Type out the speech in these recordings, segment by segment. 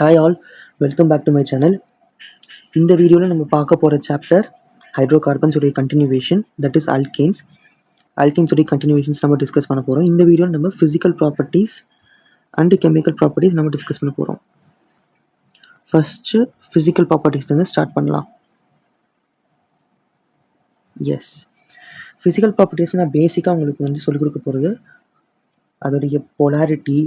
Hi all, welcome back to my channel. இந்த வீடியோவில் நம்ம பார்க்க போகிற சாப்டர் ஹைட்ரோகார்பன்ஸ் உடைய continuation, that is alkanes. Alkanes உடைய கண்டினியூவேஷன்ஸ் நம்ம டிஸ்கஸ் பண்ண போகிறோம். இந்த வீடியோவில் நம்ம physical properties and chemical properties நம்ம டிஸ்கஸ் பண்ண போகிறோம். ஃபஸ்ட்டு ஃபிசிக்கல் ப்ராப்பர்ட்டிஸ் வந்து ஸ்டார்ட் பண்ணலாம். எஸ், ஃபிசிக்கல் ப்ராப்பர்ட்டிஸ் நான் பேசிக்காக உங்களுக்கு வந்து சொல்லிக் கொடுக்க போகிறது அதோடைய பொலாரிட்டி,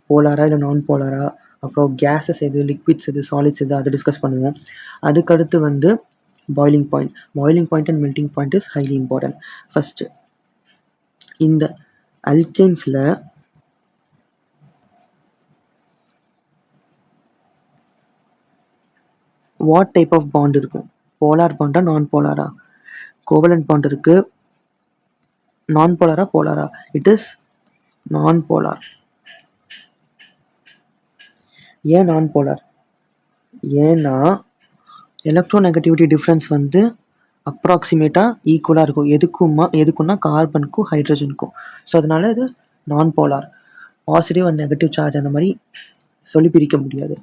போலாரா இல்லை நான் போலாரா, அப்புறம் கேஸஸ் எது, லிக்விட்ஸ் எது, சாலிட்ஸ் எது, அதை டிஸ்கஸ் பண்ணுவோம். அதுக்கடுத்து வந்து boiling point and melting point is highly important. First இந்த அல்கேன்ஸில் வாட் டைப் ஆஃப் பாண்ட் இருக்கும்? போலார் பாண்டா நான் போலாரா? கோவலன்ட் பாண்ட் இருக்குது. நான் போலாரா போலாரா? இட் இஸ் நான் போலார். ஏன் நான் போலார்? ஏன்னா எலக்ட்ரோநெகட்டிவிட்டி டிஃப்ரென்ஸ் வந்து அப்ராக்சிமேட்டாக ஈக்குவலாக இருக்கும். எதுக்குன்னா கார்பனுக்கும் ஹைட்ரஜனுக்கும். ஸோ அதனால இது நான் polar. Positive and negative charge அந்த மாதிரி சொல்லி பிரிக்க முடியாது.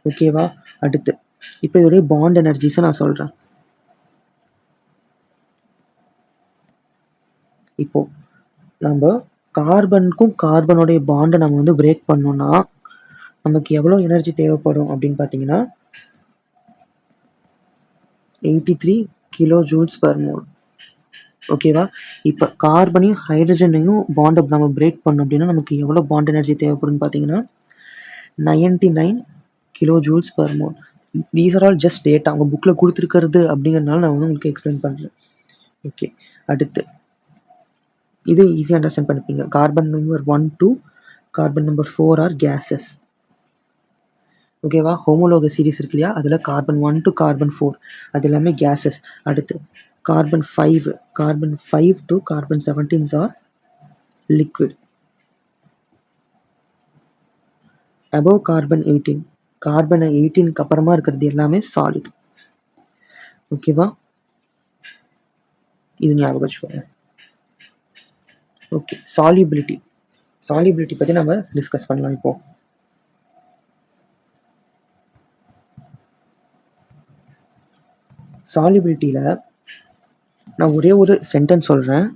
ஓகேவா? அடுத்து இப்போ இதோடைய பாண்ட் எனர்ஜிஸை நான் சொல்கிறேன். இப்போது நம்ம கார்பனுக்கும் கார்பனுடைய பாண்டை நம்ம வந்து பிரேக் பண்ணோம்னா நமக்கு எவ்வளோ எனர்ஜி தேவைப்படும் அப்படின்னு பார்த்தீங்கன்னா 83 கிலோ ஜூல்ஸ் பர் மோல். ஓகேவா? இப்போ கார்பனையும் ஹைட்ரஜனையும் பாண்டை நம்ம பிரேக் பண்ணோம் அப்படின்னா நமக்கு எவ்வளோ பாண்ட் எனர்ஜி தேவைப்படும்னு பார்த்தீங்கன்னா 99 kilo joules per mole. These are all just data, அவங்க புக்கில் கொடுத்துருக்கிறது அப்படிங்கிறதுனால நான் வந்து உங்களுக்கு எக்ஸ்பிளைன் பண்ணுறேன். ஓகே, அடுத்து இது ஈஸியாக அண்டர்ஸ்டாண்ட் பண்ணிப்பீங்க. Carbon number 1 to carbon number 4 are gases. ஓகேவா? ஹோமோலோகஸ் சீரிஸ் இருக்கு இல்லையா, அதில் கார்பன் 1 to கார்பன் 4 அது எல்லாமே கேஸஸ். அடுத்து carbon 5 to carbon 17 are liquid. Above carbon 18, carbon 18க்கு அப்புறமா இருக்கிறது எல்லாமே சாலிட். ஓகேவா? இது ஞாபகம் வச்சுக்கோங்க. ஓகே, சாலிபிலிட்டி பற்றி நம்ம டிஸ்கஸ் பண்ணலாம். இப்போ சாலிபிலிட்டியில் நான் ஒரே ஒரு சென்டென்ஸ் சொல்கிறேன்.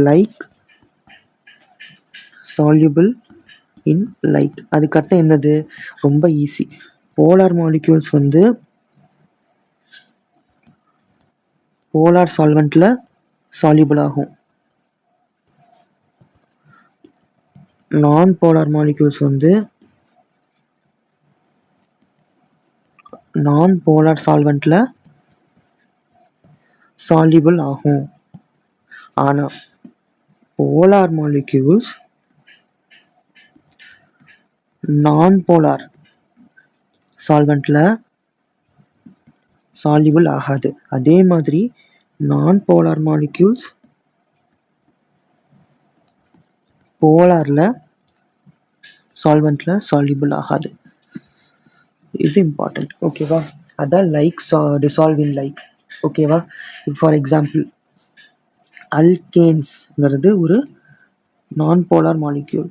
Like soluble in like. அதுக்கர்த்தம் என்னது? ரொம்ப ஈஸி. போலார் மாலிக்யூல்ஸ் வந்து போலார் சால்வெண்ட்டில் சால்யூபிள் ஆகும். நான் போலார் மாலிக்யூல்ஸ் வந்து நான் போலார் சால்வெண்ட்டில் சால்யூபிள் ஆகும். ஆனால் போலார் மாலிக்யூல்ஸ் நான் போலார் சால்வெண்ட்டில் சால்யூபிள் ஆகாது. அதே மாதிரி நான் போலார் மாலிக்யூல்ஸ் போலாரில் சால்வெண்ட்டில் சால்யூபிள் ஆகாது. இது இம்பார்ட்டண்ட். ஓகேவா? அதான் லைக் டிசால்வ் இன் லைக். ஓகேவா? ஃபார் எக்ஸாம்பிள் அல்கேன்ஸ்ங்கிறது ஒரு நான் போலார் மாலிக்யூல்.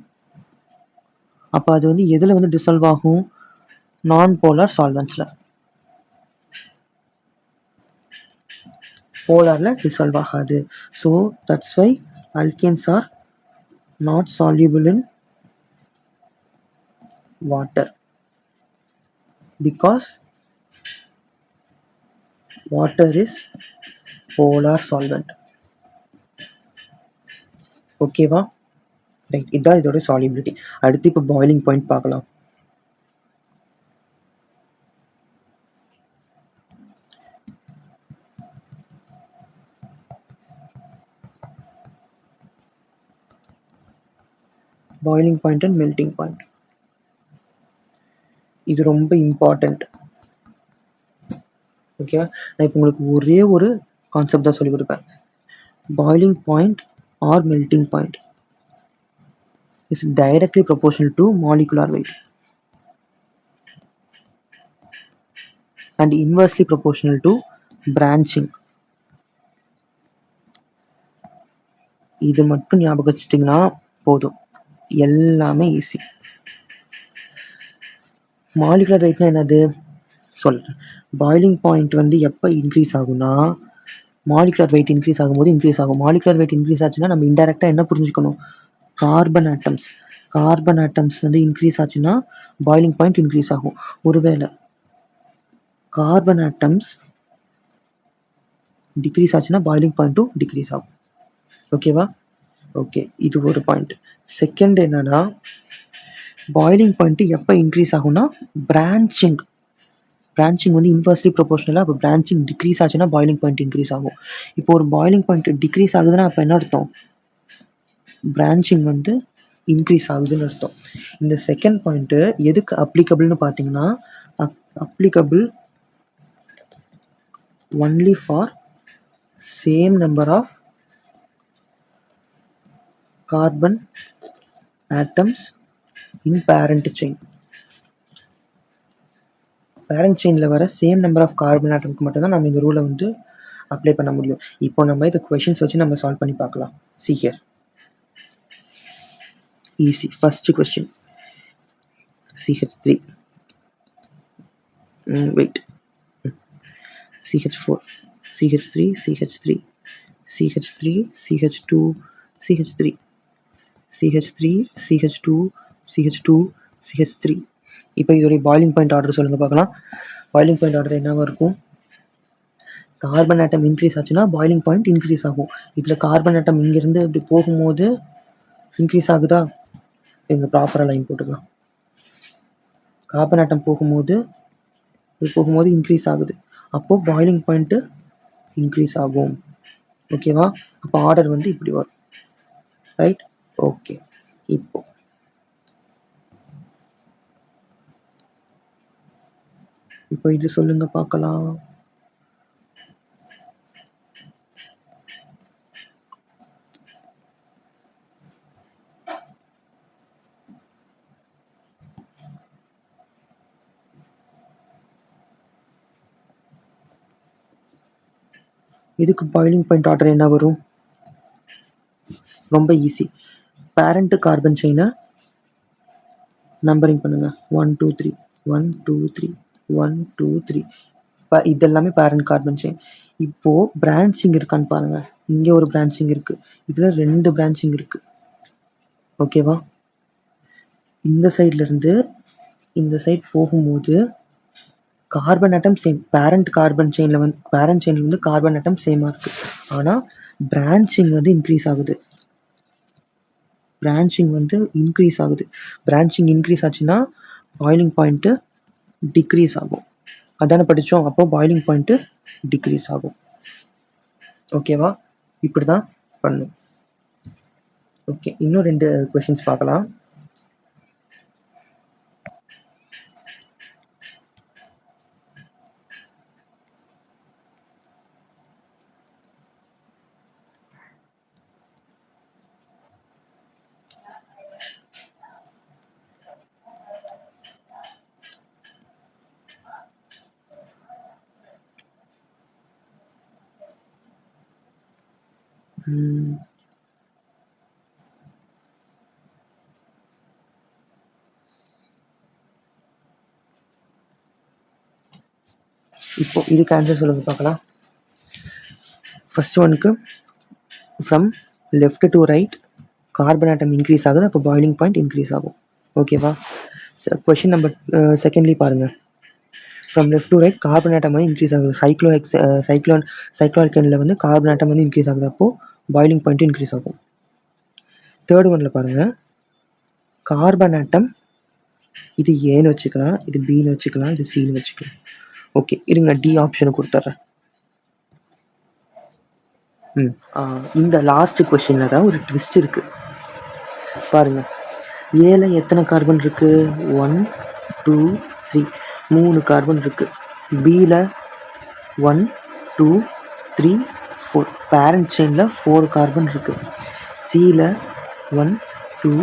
அப்போ அது வந்து எதில் வந்து டிசால்வ் ஆகும்? நான் போலார் சால்வெண்ட்ஸில். போலாரில் டிசால்வ் ஆகாது. So that's why alkanes are not soluble in water, because water is polar solvent. ஓகேவா? ரைட், இதுதான் இதோட சாலிபிலிட்டி. அடுத்து இப்போ பாய்லிங் பாயிண்ட் பார்க்கலாம். Boiling point and melting point இது ரொம்ப இம்பார்ட்டண்ட். ஓகேவா? நான் இப்போ உங்களுக்கு ஒரே ஒரு கான்செப்ட் தான் சொல்லிக் கொடுப்பேன். Boiling point or melting point is directly proportional to molecular weight and inversely proportional to branching. இது மட்டும் ஞாபகம் வச்சுட்டிங்கன்னா போதும், எல்லாமே ஈஸி. மாலிகுலர் வெயிட்னா என்னது சொல்கிறேன். பாய்லிங் பாயிண்ட் வந்து எப்போ இன்க்ரீஸ் ஆகும்னா மாலிகுலர் வெயிட் இன்க்ரீஸ் ஆகும்போது இன்க்ரீஸ் ஆகும். மாலிகுலர் வெயிட் இன்க்ரீஸ் ஆச்சுன்னா நம்ம இன்டெரக்டாக என்ன புரிஞ்சுக்கணும், கார்பன் ஆட்டம்ஸ் வந்து இன்க்ரீஸ் ஆச்சுன்னா பாய்லிங் பாயிண்ட் இன்க்ரீஸ் ஆகும். ஒருவேளை கார்பன் ஆட்டம்ஸ் டிக்ரீஸ் ஆச்சுன்னா பாய்லிங் பாயிண்ட்டும் டிக்ரீஸ் ஆகும். ஓகேவா? ஓகே, இது ஒரு பாயிண்ட். செகண்ட் என்னன்னா பாய்லிங் பாயிண்ட் எப்போ இன்க்ரீஸ் ஆகும்னா பிரான்ச்சிங் வந்து இன்வெர்ஸ்லி ப்ரொபோர்ஷனலாக. அப்போ பிரான்ச்சிங் டிக்ரீஸ் ஆச்சுன்னா பாய்லிங் பாயிண்ட் இன்க்ரீஸ் ஆகும். இப்போ ஒரு பாய்லிங் பாயிண்ட் டிக்ரீஸ் ஆகுதுன்னா அப்போ என்ன அர்த்தம், பிரான்ச்சிங் வந்து இன்க்ரீஸ் ஆகுதுன்னு அர்த்தம். இந்த செகண்ட் பாயிண்ட்டு எதுக்கு அப்ளிகபிள்னு பார்த்தீங்கன்னா applicable only for same number of carbon atoms in parent செயினில் வர சேம் நம்பர் ஆஃப் கார்பன் ஆட்டம்க்கு மட்டும்தான் நம்ம இந்த ரூலை வந்து அப்ளை பண்ண முடியும். இப்போ நம்ம இது கொஷின்ஸ் வச்சு நம்ம சால்வ் பண்ணி பார்க்கலாம். See here, easy. First question, CH3 wait CH4 CH3 CH3 CH3 CH2 CH3 CH3 CH2 CH2 CH3. இப்போ இதோடைய பாய்லிங் பாயிண்ட் ஆர்டர் சொல்லுங்கள் பார்க்கலாம். பாய்லிங் பாயிண்ட் ஆர்டர் என்னவா இருக்கும், கார்பன் ஆட்டம் இன்க்ரீஸ் ஆச்சுன்னா பாய்லிங் பாயிண்ட் இன்க்ரீஸ் ஆகும். இதில் கார்பன் ஆட்டம் இங்கேருந்து இப்படி போகும்போது இன்க்ரீஸ் ஆகுதா, இவங்க ப்ராப்பராக லைன் போட்டுக்கலாம். கார்பன் ஆட்டம் போகும்போது இன்க்ரீஸ் ஆகுது, அப்போது பாய்லிங் பாயிண்ட்டு இன்க்ரீஸ் ஆகும். ஓகேவா? அப்போ ஆர்டர் வந்து இப்படி வரும். ரைட்? ஓகே. இப்போ இது சொல்லுங்க பார்க்கலாம். இதுக்கு பாய்லிங் பாயிண்ட் ஆர்டர் என்ன வரும், ரொம்ப ஈஸி. பேரண்ட் கார்பன் செயினை நம்பரிங் பண்ணுங்க. 1 2 3 1 2 3 1 2 3. இது எல்லாமே பேரண்ட் கார்பன் செயின். இப்போது பிரான்ச்சிங் இருக்கான்னு பாருங்கள். இங்கே ஒரு பிரான்ச்சிங் இருக்குது, இதில் 2 பிரான்ச்சிங் இருக்குது. ஓகேவா? இந்த சைட்லேருந்து இந்த சைட் போகும்போது கார்பன் ஆட்டம் சேம். பேரண்ட் செயினில் வந்து கார்பன் ஆட்டம் சேமாக இருக்குது. ஆனால் பிரான்ச்சிங் வந்து இன்க்ரீஸ் ஆகுது. பிரான்ச்சிங் இன்க்ரீஸ் ஆச்சுன்னா பாய்லிங் பாயிண்ட்டு டிக்ரீஸ் ஆகும். அதானே படித்தோம். அப்போ பாய்லிங் பாயிண்ட்டு டிக்ரீஸ் ஆகும். ஓகேவா? இப்படி தான் பண்ணும். ஓகே, இன்னும் 2 கொஷின்ஸ் பார்க்கலாம். இப்போ இதுக்கு ஆன்சர் சொல்லுங்க பார்க்கலாம். ஃபர்ஸ்ட் ஒனுக்கு from left to right carbon atom increase ஆகுது, அப்போ பாய்லிங் பாயிண்ட் இன்க்ரீஸ் ஆகும். ஓகேவா? கொஷின் நம்பர் செகண்ட்லி பாருங்கள். From left to right carbon atom வந்து இன்க்ரீஸ் ஆகுது. சைக்ளோஅல்கேனில் வந்து கார்பன் ஆட்டம் வந்து இன்க்ரீஸ் ஆகுது, அப்போது பாய்லிங் பாயிண்ட் இன்க்ரீஸ் ஆகும். தேர்ட் ஒன்ல பாருங்கள், கார்பன் ஆட்டம் இது ஏன்னு வச்சுக்கலாம், இது பின்னு வச்சுக்கலாம், இது சின்னு வச்சுக்கலாம். ஓகே, இருங்க டி ஆப்ஷனை கொடுத்துட்றேன். இந்த லாஸ்ட் கொஸ்டினில் தான் ஒரு ட்விஸ்ட் இருக்குது பாருங்கள். ஏல எத்தனை கார்பன் இருக்குது, 1 2 3 3 கார்பன் இருக்குது. பியில் 1 2 3 4 பேரண்ட் செயினில் 4 கார்பன் இருக்குது. சியில் 1 2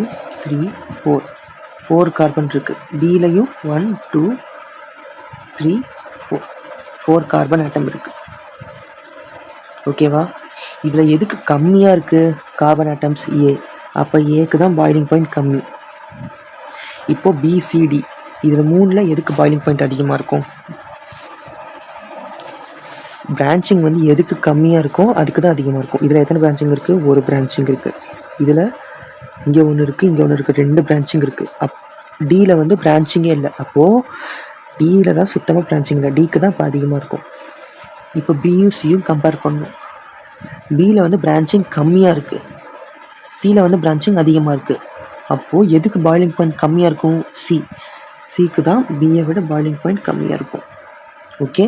3 4 கார்பன் இருக்குது. டிலையும் 1 2 3 4 கார்பன் ஆட்டம் இருக்குது. ஓகேவா? இதில் எதுக்கு கம்மியாக இருக்குது கார்பன் ஆட்டம்ஸ், ஏ. அப்போ ஏக்கு தான் பாய்லிங் பாயிண்ட் கம்மி. இப்போ பிசிடி இதில் 3ல் எதுக்கு பாயிலிங் பாயிண்ட் அதிகமாக இருக்கும்? பிரான்ச்சிங் வந்து எதுக்கு கம்மியாக இருக்கும் அதுக்கு தான் அதிகமாக இருக்கும். இதில் எத்தனை பிரான்ச்சிங் இருக்குது? ஒரு பிரான்ச்சிங் இருக்குது. இதில் இங்கே ஒன்று இருக்குது, இங்கே ஒன்று இருக்குது, 2 பிரான்ச்சிங் இருக்குது. டியில் வந்து பிரான்ச்சிங்கே இல்லை. அப்போது டியில் தான் சுத்தமாக பிரான்ச்சிங் இல்லை, டிக்கு தான் இப்போ அதிகமாக இருக்கும். இப்போ பியும் சியும் கம்பேர் பண்ணணும். பியில் வந்து பிரான்ச்சிங் கம்மியாக இருக்குது, சியில் வந்து பிரான்ச்சிங் அதிகமாக இருக்குது. அப்போது எதுக்கு பாயிலிங் பாயிண்ட் கம்மியாக இருக்கும்? சிக்கு தான் பியை விட பாயிலிங் பாயிண்ட் கம்மியாக இருக்கும். ஓகே,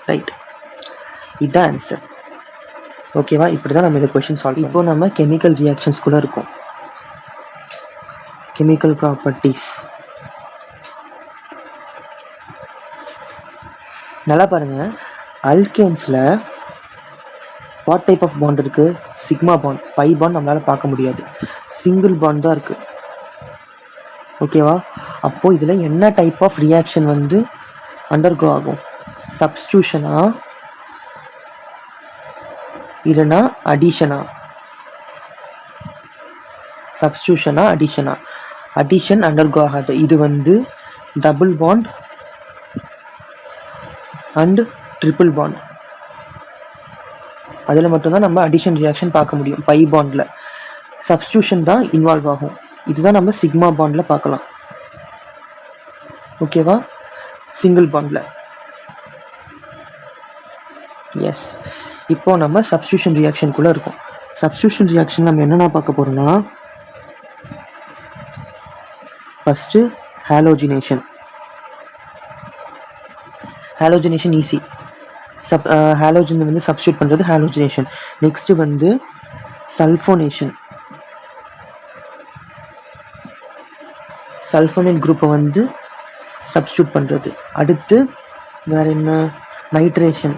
ரைட், இதுதான் ஆன்சர். ஓகேவா? இப்படி தான் நம்ம இந்த கொஷின் சால்வ். இப்போ நம்ம கெமிக்கல் ரியாக்ஷன்ஸ்குள்ளே இருக்கும். கெமிக்கல் ப்ராப்பர்ட்டிஸ் நல்லா பாருங்கள். அல்கேன்ஸில் வாட் டைப் ஆஃப் பாண்ட் இருக்குது? Sigma bond. பை பாண்ட் நம்மளால் பார்க்க முடியாது, சிங்கிள் பாண்ட் தான் இருக்குது. ஓகேவா? அப்போது இதில் என்ன டைப் ஆஃப் ரியாக்ஷன் வந்து அண்டர்கோ ஆகும்? சப்ஸ்டியூஷனா இல்லைனா அடிஷனா? சப்ஸ்டியூஷனா அடிஷனா? அடிஷன் அண்டர்கோ ஆகாது. இது வந்து double bond and triple bond, அதில் மட்டும்தான் நம்ம அடிஷன் ரியாக்ஷன் பார்க்க முடியும். பை பாண்டில் சப்ஸ்டியூஷன் தான் இன்வால்வ் ஆகும். இதுதான் நம்ம சிக்மா பாண்டில் பார்க்கலாம். ஓகேவா? சிங்கிள் பாண்டில். எஸ், இப்போ நம்ம சப்ஸ்டியூஷன் ரியாக்ஷனுக்குள்ளே இருக்கும். சப்ஸ்டியூஷன் ரியாக்ஷன் நம்ம என்னென்ன பார்க்க போகிறோம்னா, ஃபஸ்ட்டு ஹாலோஜினேஷன். ஹாலோஜினேஷன் ஈஸி. ஹாலோஜன் வந்து சப்ஸ்டியூட் பண்ணுறது ஹாலோஜினேஷன். நெக்ஸ்ட்டு வந்து சல்ஃபோனேஷன். சல்ஃபோனேட் குரூப்பை வந்து சப்ஸ்டியூட் பண்ணுறது. அடுத்து வேறு என்ன? நைட்ரேஷன்.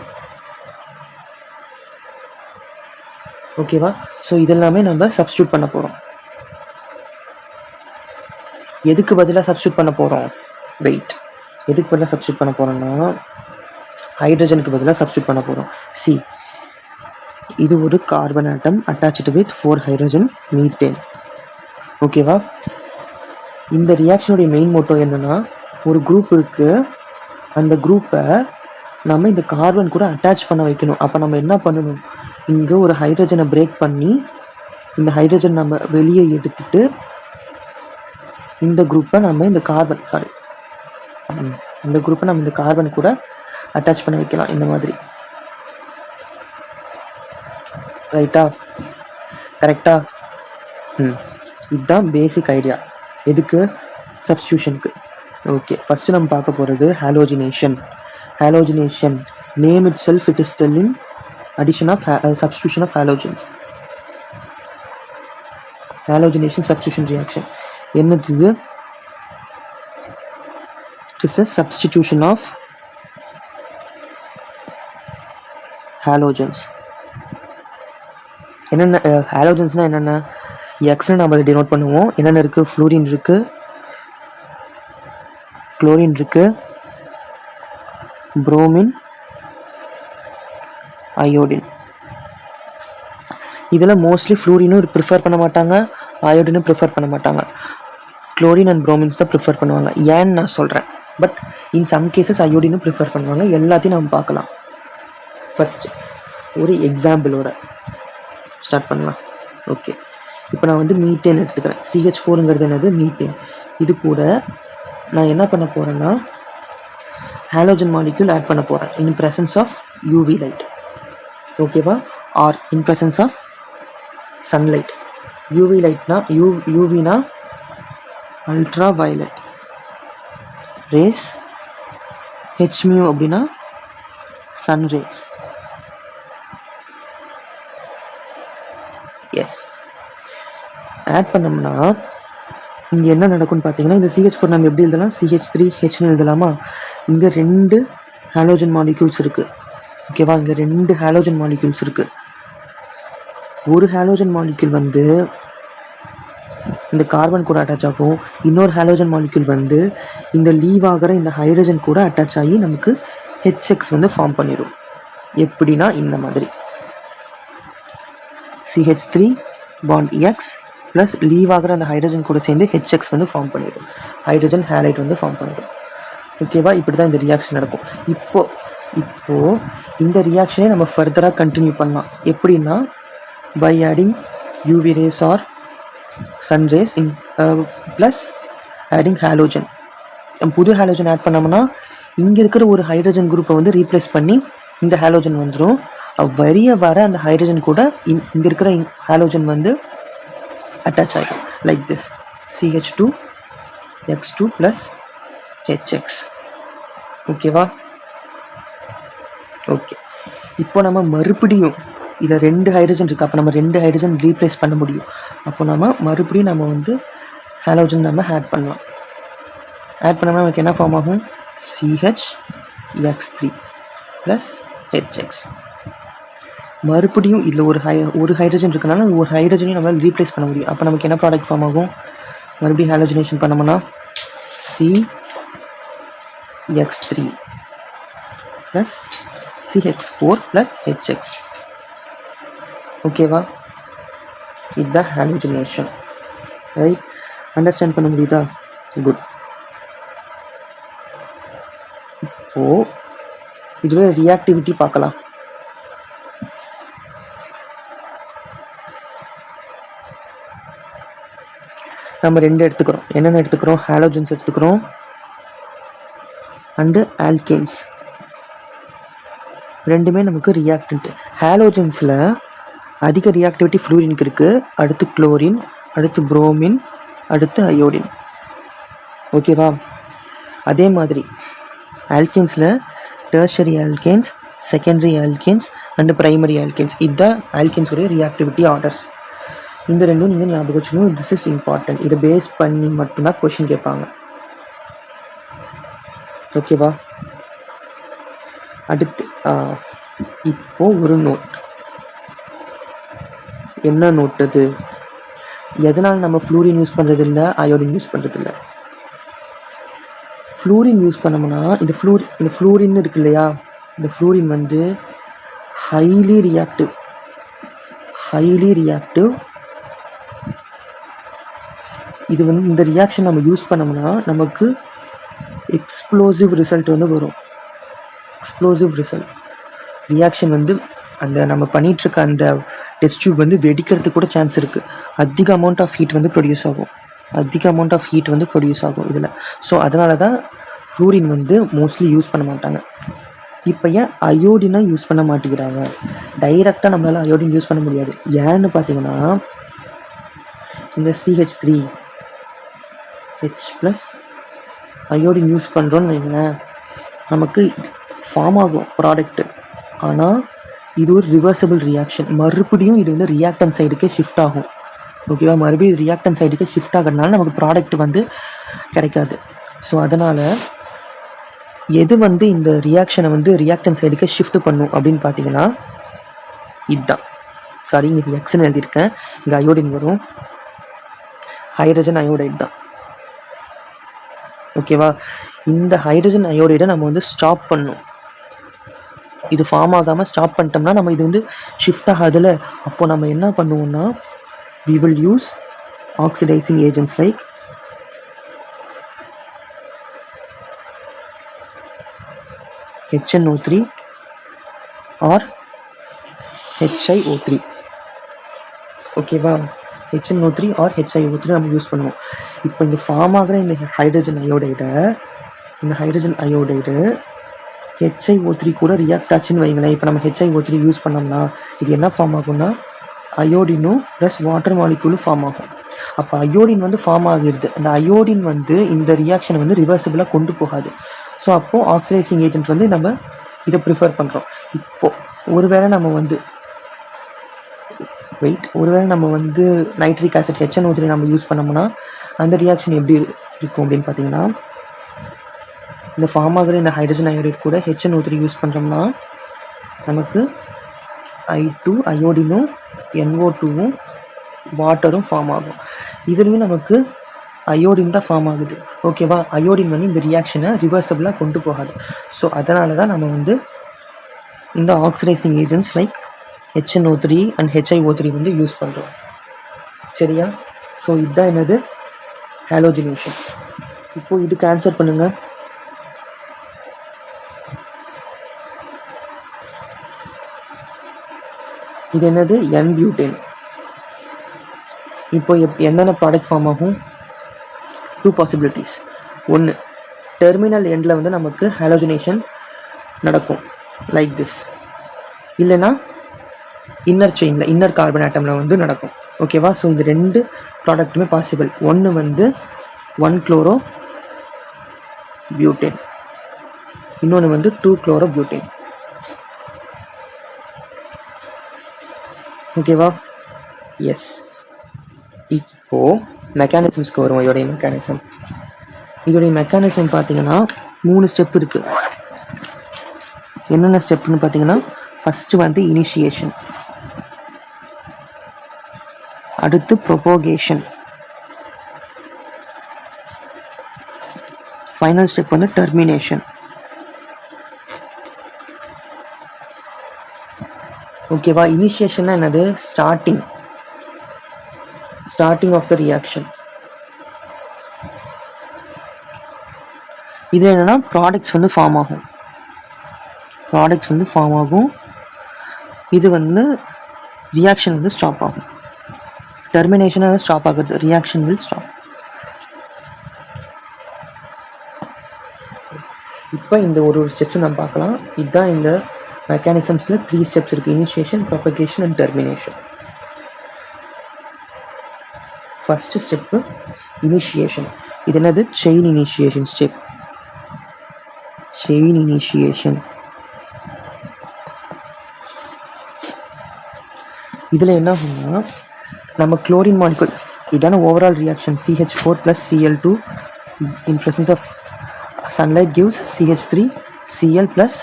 ஓகேவா? ஸோ இதெல்லாமே நம்ம சப்ஸ்டியூட் பண்ண போகிறோம். எதுக்கு பதிலாக சப்ஸ்டியூட் பண்ண போகிறோம்? வெயிட், எதுக்கு பதிலாக சப்ஸ்டியூட் பண்ண போகிறோம்னா ஹைட்ரஜனுக்கு பதிலாக சப்ஸ்டியூட் பண்ண போகிறோம். சி, இது ஒரு carbon atom attached with 4 hydrogen, methane. ஓகேவா? இந்த ரியாக்ஷனுடைய மெயின் மோட்டோ என்னென்னா, ஒரு குரூப் இருக்குது, அந்த குரூப்பை நம்ம இந்த கார்பன் கூட அட்டாச் பண்ண வைக்கணும். அப்போ நம்ம என்ன பண்ணணும்? இங்கே ஒரு ஹைட்ரஜனை பிரேக் பண்ணி இந்த ஹைட்ரஜன் நம்ம வெளியே எடுத்துட்டு இந்த குரூப்பை நம்ம இந்த கார்பன் கூட அட்டாச் பண்ண வைக்கலாம், இந்த மாதிரி. ரைட்டா? கரெக்டா? இதுதான் பேசிக் ஐடியா. எதுக்கு? சப்ஸ்டியூஷனுக்கு. ஓகே, ஃபஸ்ட்டு நம்ம பார்க்க போகிறது halogenation. Halogenation name itself it is telling addition of substitution of halogens. Halogenation substitution reaction என்னது இது? It is a substitution of halogens. என்னென்ன ஹாலோஜன்ஸ்னால் என்னென்ன? எக்ஸ்னு நம்ம அதை டினோட் பண்ணுவோம். என்னென்ன இருக்குது? ஃப்ளூரின் இருக்குது, குளோரின் இருக்குது, புரோமின், அயோடின். இதில் மோஸ்ட்லி ஃப்ளூரினும் ப்ரிஃபர் பண்ண மாட்டாங்க, அயோடினும் ப்ரிஃபர் பண்ண மாட்டாங்க. குளோரின் அண்ட் புரோமின்ஸ் தான் ப்ரிஃபர் பண்ணுவாங்க. ஏன்னு நான் சொல்கிறேன். பட் இன் சம் கேசஸ் அயோடினும் ப்ரிஃபர் பண்ணுவாங்க. எல்லாத்தையும் நம்ம பார்க்கலாம். ஃபஸ்ட் ஒரு எக்ஸாம்பிளோட ஸ்டார்ட் பண்ணலாம். ஓகே, இப்போ நான் வந்து மீத்தேன் எடுத்துக்கிறேன். CH4ங்கிறது என்னது? மீத்தேன். இது கூட நான் என்ன பண்ண போகிறேன்னா ஹாலோஜன் மாலிக்யூல் ஆட் பண்ண போகிறேன் in presence of UV light. ஓகேவா? Or in presence of sunlight. UV லைட்னா யூவினா அல்ட்ரா வயலட் ரேஸ், ஹெச்மியூ அப்படின்னா சன் ரேஸ். எஸ், ஆட் பண்ணோம்னா இங்கே என்ன நடக்கும்னு பார்த்தீங்கன்னா, இந்த CH4 நம்ம எப்படி எழுதலாம்? CH3Hன்னு எழுதலாமா? இங்கே 2 ஹாலோஜன் மாலிக்யூல்ஸ் இருக்குது. ஓகேவா? இங்கே 2 ஹாலோஜன் மாலிக்யூல்ஸ் இருக்குது. ஒரு ஹாலோஜன் மாலிக்யூல் வந்து இந்த கார்பன் கூட அட்டாச் ஆகும், இன்னொரு ஹாலோஜன் மாலிக்யூல் வந்து இந்த லீவ் ஆகிற இந்த ஹைட்ரஜன் கூட அட்டாச் ஆகி நமக்கு HX வந்து ஃபார்ம் பண்ணிடும். எப்படின்னா இந்த மாதிரி CH3 bond X, plus leave ஆகிற அந்த ஹைட்ரஜன் கூட சேர்ந்து ஹெச்எக்ஸ் வந்து ஃபார்ம் பண்ணிடும், ஹைட்ரஜன் ஹேலைட் வந்து ஃபார்ம் பண்ணிடும். ஓகேவா? இப்படி தான் இந்த ரியாக்ஷன் நடக்கும். இப்போது இந்த ரியாக்ஷனே நம்ம ஃபர்தராக கண்டினியூ பண்ணலாம். எப்படின்னா by adding UV rays or sun rays in plus adding halogen. புது ஹாலோஜன் ஆட் பண்ணோம்னா இங்கே இருக்கிற ஒரு ஹைட்ரஜன் குரூப்பை வந்து ரீப்ளேஸ் பண்ணி இந்த ஹாலோஜன் வந்துடும். வர அந்த ஹைட்ரஜன் கூட இங்கே இருக்கிற ஹாலோஜன் வந்து அட்டாச் ஆகிடும் like this CH2 X2 plus HX. ஓகேவா? ஓகே, இப்போ நம்ம மறுபடியும் இதில் 2 ஹைட்ரஜன் இருக்குது. அப்போ நம்ம 2 ஹைட்ரஜன் ரீப்ளேஸ் பண்ண முடியும். அப்போ மறுபடியும் நம்ம வந்து ஹாலோஜன் நம்ம ஆட் பண்ணலாம். ஆட் பண்ணோம்னா நமக்கு என்ன ஃபார்ம் ஆகும்? CHX3 plus HX. மறுபடியும் இதில் ஒரு ஹைட்ரஜன் இருக்கனால ஒரு ஹைட்ரஜனையும் நம்மளால் ரீப்ளேஸ் பண்ண முடியும். அப்போ நமக்கு என்ன ப்ராடக்ட் ஃபார்ம் ஆகும்? மறுபடியும் ஹாலோஜனேஷன் பண்ணோம்னா CX3 plus CH4 plus HX. ஓகேவா? இதுதான் ஹாலோஜனேஷன். ரைட்? அண்டர்ஸ்டாண்ட் பண்ண முடியுதா? குட். இப்போது இதில் ரியாக்டிவிட்டி பார்க்கலாம். நம்ம 2 எடுத்துக்கிறோம். என்னென்ன எடுத்துக்கிறோம்? ஹாலோஜன்ஸ் எடுத்துக்கிறோம் அண்டு ஆல்கேன்ஸ். ரெண்டுமே நமக்கு ரியாக்டன்ட். ஹாலோஜன்ஸில் அதிக ரியாக்டிவிட்டி ஃப்ளூரினுக்கு இருக்குது, அடுத்து குளோரின், அடுத்து புரோமின், அடுத்து அயோடின். ஓகேவா? அதே மாதிரி ஆல்கேன்ஸில் tertiary alkanes, secondary alkanes and primary alkanes. இதுதான் ஆல்கேன்ஸுடைய ரியாக்டிவிட்டி ஆர்டர்ஸ். இந்த ரெண்டும் நீங்கள் ஞாபகம் வச்சுக்கணும். This is important. இதை பேஸ் பண்ணி மட்டும்தான் கொஷின் கேட்பாங்க. ஓகேவா? அடுத்து இப்போ ஒரு நோட். என்ன நோட் அது? எதனால் நம்ம ஃப்ளூரின் யூஸ் பண்ணுறது இல்லை, அயோடின் யூஸ் பண்ணுறது இல்லை? ஃப்ளூரின் யூஸ் பண்ணோம்னா இந்த ஃப்ளூரின் இருக்கு இல்லையா, இந்த ஃப்ளூரின் வந்து ஹைலி ரியாக்டிவ். இது வந்து இந்த ரியாக்ஷன் நம்ம யூஸ் பண்ணோம்னா நமக்கு எக்ஸ்ப்ளோசிவ் ரிசல்ட் வந்து வரும். எக்ஸ்ப்ளோசிவ் ரிசல்ட் ரியாக்ஷன் வந்து அந்த நம்ம பண்ணிகிட்ருக்க அந்த டெஸ்ட் டியூப் வந்து வெடிக்கிறதுக்கு கூட சான்ஸ் இருக்குது. அதிக அமௌண்ட் ஆஃப் ஹீட் வந்து ப்ரொடியூஸ் ஆகும் இதில். ஸோ அதனால தான் ஃப்ளூரின் வந்து மோஸ்ட்லி யூஸ் பண்ண மாட்டாங்க. இப்போ ஏன் அயோடினை யூஸ் பண்ண மாட்டேங்கிறாங்க? டைரெக்டாக நம்மளால் அயோடின் யூஸ் பண்ண முடியாது. ஏன்னு பார்த்தீங்கன்னா இந்த CH3H ப்ளஸ் அயோடின் யூஸ் பண்ணுறோன்னு வைங்களேன், நமக்கு ஃபார்ம் ஆகும் ப்ராடக்ட்டு. ஆனால் இது ஒரு ரிவர்சபிள் ரியாக்ஷன். மறுபடியும் இது வந்து ரியாக்டன் சைடுக்கே ஷிஃப்ட் ஆகும். ஓகேவா? மறுபடியும் ரியாக்டன் சைடுக்கே ஷிஃப்ட் ஆகிறதுனால நமக்கு ப்ராடக்ட் வந்து கிடைக்காது. ஸோ அதனால் எது வந்து இந்த ரியாக்ஷனை வந்து ரியாக்டன் சைடுக்கே ஷிஃப்ட் பண்ணும் அப்படின்னு பார்த்தீங்கன்னா இதுதான். சாரி, இங்கே எக்ஸ்ன்னு எழுதியிருக்கேன். இங்கே அயோடின் வரும். ஹைட்ரஜன் அயோடைடு தான். ஓகேவா? இந்த ஹைட்ரஜன் அயோடைடை நம்ம வந்து ஸ்டாப் பண்ணணும். இது ஃபார்ம் ஆகாமல் ஸ்டாப் பண்ணிட்டோம்னா நம்ம இது வந்து ஷிஃப்ட் ஆகாதுல. அப்போ நம்ம என்ன பண்ணுவோம்னா we will use oxidizing agents like HNO3 or HiO3. ஓகேவா? HNO3 or HiO3 நம்ம யூஸ் பண்ணுவோம். இப்போ இந்த ஃபார்ம் ஆகிற இந்த ஹைட்ரஜன் அயோடைடு HiO3 கூட ரியாக்ட் ஆச்சுன்னு வைங்களேன். இப்போ நம்ம HiO3 யூஸ் பண்ணோம்னா இது என்ன ஃபார்ம் ஆகும்னா அயோடினும் ப்ளஸ் வாட்டர் மாலிக்யூலும் ஃபார்ம் ஆகும். அப்போ அயோடின் வந்து ஃபார்ம் ஆகிடுது. அந்த அயோடின் வந்து இந்த ரியாக்ஷனை வந்து ரிவர்சிபிளாக கொண்டு போகாது. ஸோ அப்போது ஆக்சிடைசிங் ஏஜென்ட் வந்து நம்ம இதை ப்ரிஃபர் பண்ணுறோம். இப்போது ஒருவேளை நம்ம வந்து நைட்ரிக் ஆசிட் HNO3 நம்ம யூஸ் பண்ணோம்னா அந்த ரியாக்ஷன் எப்படி இருக்கும் அப்படின்னு பார்த்தீங்கன்னா, இந்த ஃபார்ம் ஆகிற இந்த ஹைட்ரஜன் அயோடைடு கூட HNO3 யூஸ் பண்ணுறோம்னா நமக்கு I2 அயோடினும் NO2வும் வாட்டரும் ஃபார்ம் ஆகும். இதுலேயும் நமக்கு அயோடின் தான் ஃபார்ம் ஆகுது. ஓகேவா? அயோடின் வந்து இந்த ரியாக்ஷனை ரிவர்சபிளாக கொண்டு போகாது. ஸோ அதனால தான் நம்ம வந்து இந்த oxidising agents like HNO3 and HiO3 வந்து யூஸ் பண்ணுறோம். சரியா? ஸோ இதுதான் என்னது ஹாலோஜினேஷன். இப்போ இதுக்கு ஆன்சர் பண்ணுங்க. இது என்னது N-பியூட்டேன். இப்போ என்னென்ன ப்ராடக்ட் ஃபார்ம் ஆகும்? 2 பாசிபிலிட்டிஸ். ஒன்று, டெர்மினல் எண்டில் வந்து நமக்கு ஹாலோஜினேஷன் நடக்கும் லைக் திஸ். இல்லைன்னா இன்னர் செயினில், இன்னர் கார்பன் ஆட்டமில் வந்து நடக்கும். ஓகேவா? ஸோ இந்த 2 ப்ராடக்ட்டுமே பாசிபிள். ஒன்று வந்து 1-குளோரோபியூட்டேன், இன்னொன்று வந்து 2-குளோரோபியூட்டேன். ஓகேவா? எஸ். இப்போது மெக்கானிசம்ஸ்க்கு வரும். இதோடைய மெக்கானிசம் பார்த்தீங்கன்னா 3 ஸ்டெப் இருக்குது. என்னென்ன ஸ்டெப்னு பார்த்தீங்கன்னா, ஃபஸ்ட்டு வந்து இனிஷியேஷன், அடுத்து ப்ரொபோகேஷன், ஃபைனல் ஸ்டெப் வந்து டெர்மினேஷன். ஓகேவா? இனிஷியேஷன்னா என்னது? Starting of the reaction. இது என்னென்னா ப்ராடக்ட்ஸ் வந்து ஃபார்ம் ஆகும். இது வந்து ரியாக்ஷன் வந்து ஸ்டாப் ஆகும். டெர்மினேஷனாக ஸ்டாப் ஆகுது, ரியாக்ஷன் வில் ஸ்டாப். இப்போ இந்த ஒரு ஸ்டெப்ஸும் நம்ம பார்க்கலாம். இதுதான் இந்த மெக்கானிசம்ஸில் 3 ஸ்டெப்ஸ் இருக்குது: initiation, propagation and termination. First step initiation. இது என்னது? Chain initiation step. இதில் என்ன ஆகும்னா, நம்ம குளோரின் மாலிகுல், இதான overall reaction, CH4 + Cl2 in presence of sunlight gives CH3 Cl +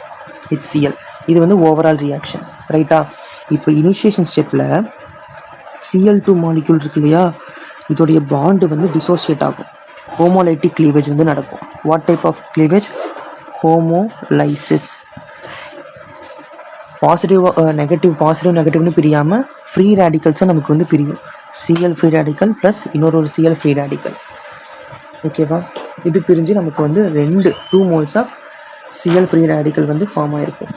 HCl. இது வந்து ஓவரால் ரியாக்ஷன், ரைட்டா? இப்போ இனிஷியேஷன் ஸ்டெப்பில் Cl2 மாலிகுல் இருக்கு இல்லையா, இதோடைய பாண்டு வந்து டிசோசியேட் ஆகும். ஹோமோலைட்டிக் கிளீவேஜ் வந்து நடக்கும். What type of cleavage? Homolysis. பாசிட்டிவ்னு பிரியாமல் ஃப்ரீ ரேடிக்கல்ஸை நமக்கு வந்து பிரியும். Cl ஃப்ரீ ரேடிக்கல் ப்ளஸ் இன்னொரு Cl ஃப்ரீ ரேடிக்கல். ஓகேவா? இப்படி பிரிஞ்சு நமக்கு வந்து 2 moles of Cl free radical வந்து ஃபார்ம் ஆகிருக்கும்.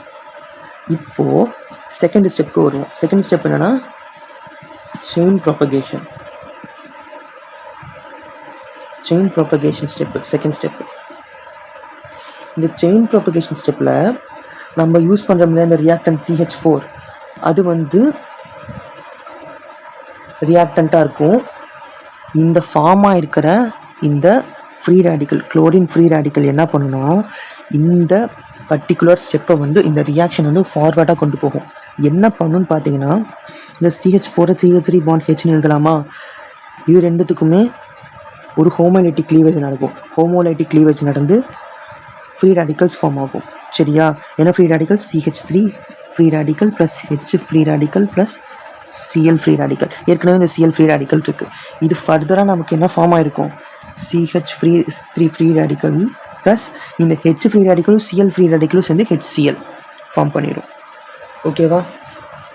இப்போது செகண்ட் ஸ்டெப்புக்கு வருவோம். செகண்ட் ஸ்டெப் என்னென்னா chain propagation step. Second step. இந்த செயின் ப்ரொபகேஷன் ஸ்டெப்பில் நம்ம யூஸ் பண்ணுறோம்ல இந்த ரியாக்டன்ட் CH4, அது வந்து ரியாக்டண்ட்டாக இருக்கும். இந்த ஃபார்ம் ஆகிருக்கிற இந்த free radical, chlorine free radical என்ன பண்ணுன்னா, இந்த பர்டிகுலர் ஸ்டெப்பை வந்து இந்த ரியாக்ஷன் வந்து ஃபார்வர்டாக கொண்டு போகும். என்ன பண்ணுன்னு பார்த்தீங்கன்னா, இந்த CH4 CH3 பாண்ட் ஹெச்னு எழுதலாமா? இது ரெண்டுத்துக்குமே ஒரு ஹோமோலைட்டிக் கிளீவேஜ் நடந்து ஃப்ரீ ரேடிக்கல்ஸ் ஃபார்ம் ஆகும். சரியா? என்ன free radical? CH3 free radical plus H free radical plus Cl free radical. ஏற்கனவே இந்த Cl ஃப்ரீ ரேடிக்கல் இருக்குது. இது ஃபர்தராக நமக்கு என்ன ஃபார்ம் ஆகிருக்கும்? CH3 ஃப்ரீ ரேடிக்கல் ப்ளஸ் இந்த H ஃப்ரீ ரேடிக்கலும் Cl ஃப்ரீ ரேடிக்கலும் சேர்ந்து HCl ஃபார்ம் பண்ணிடும். ஓகேவா?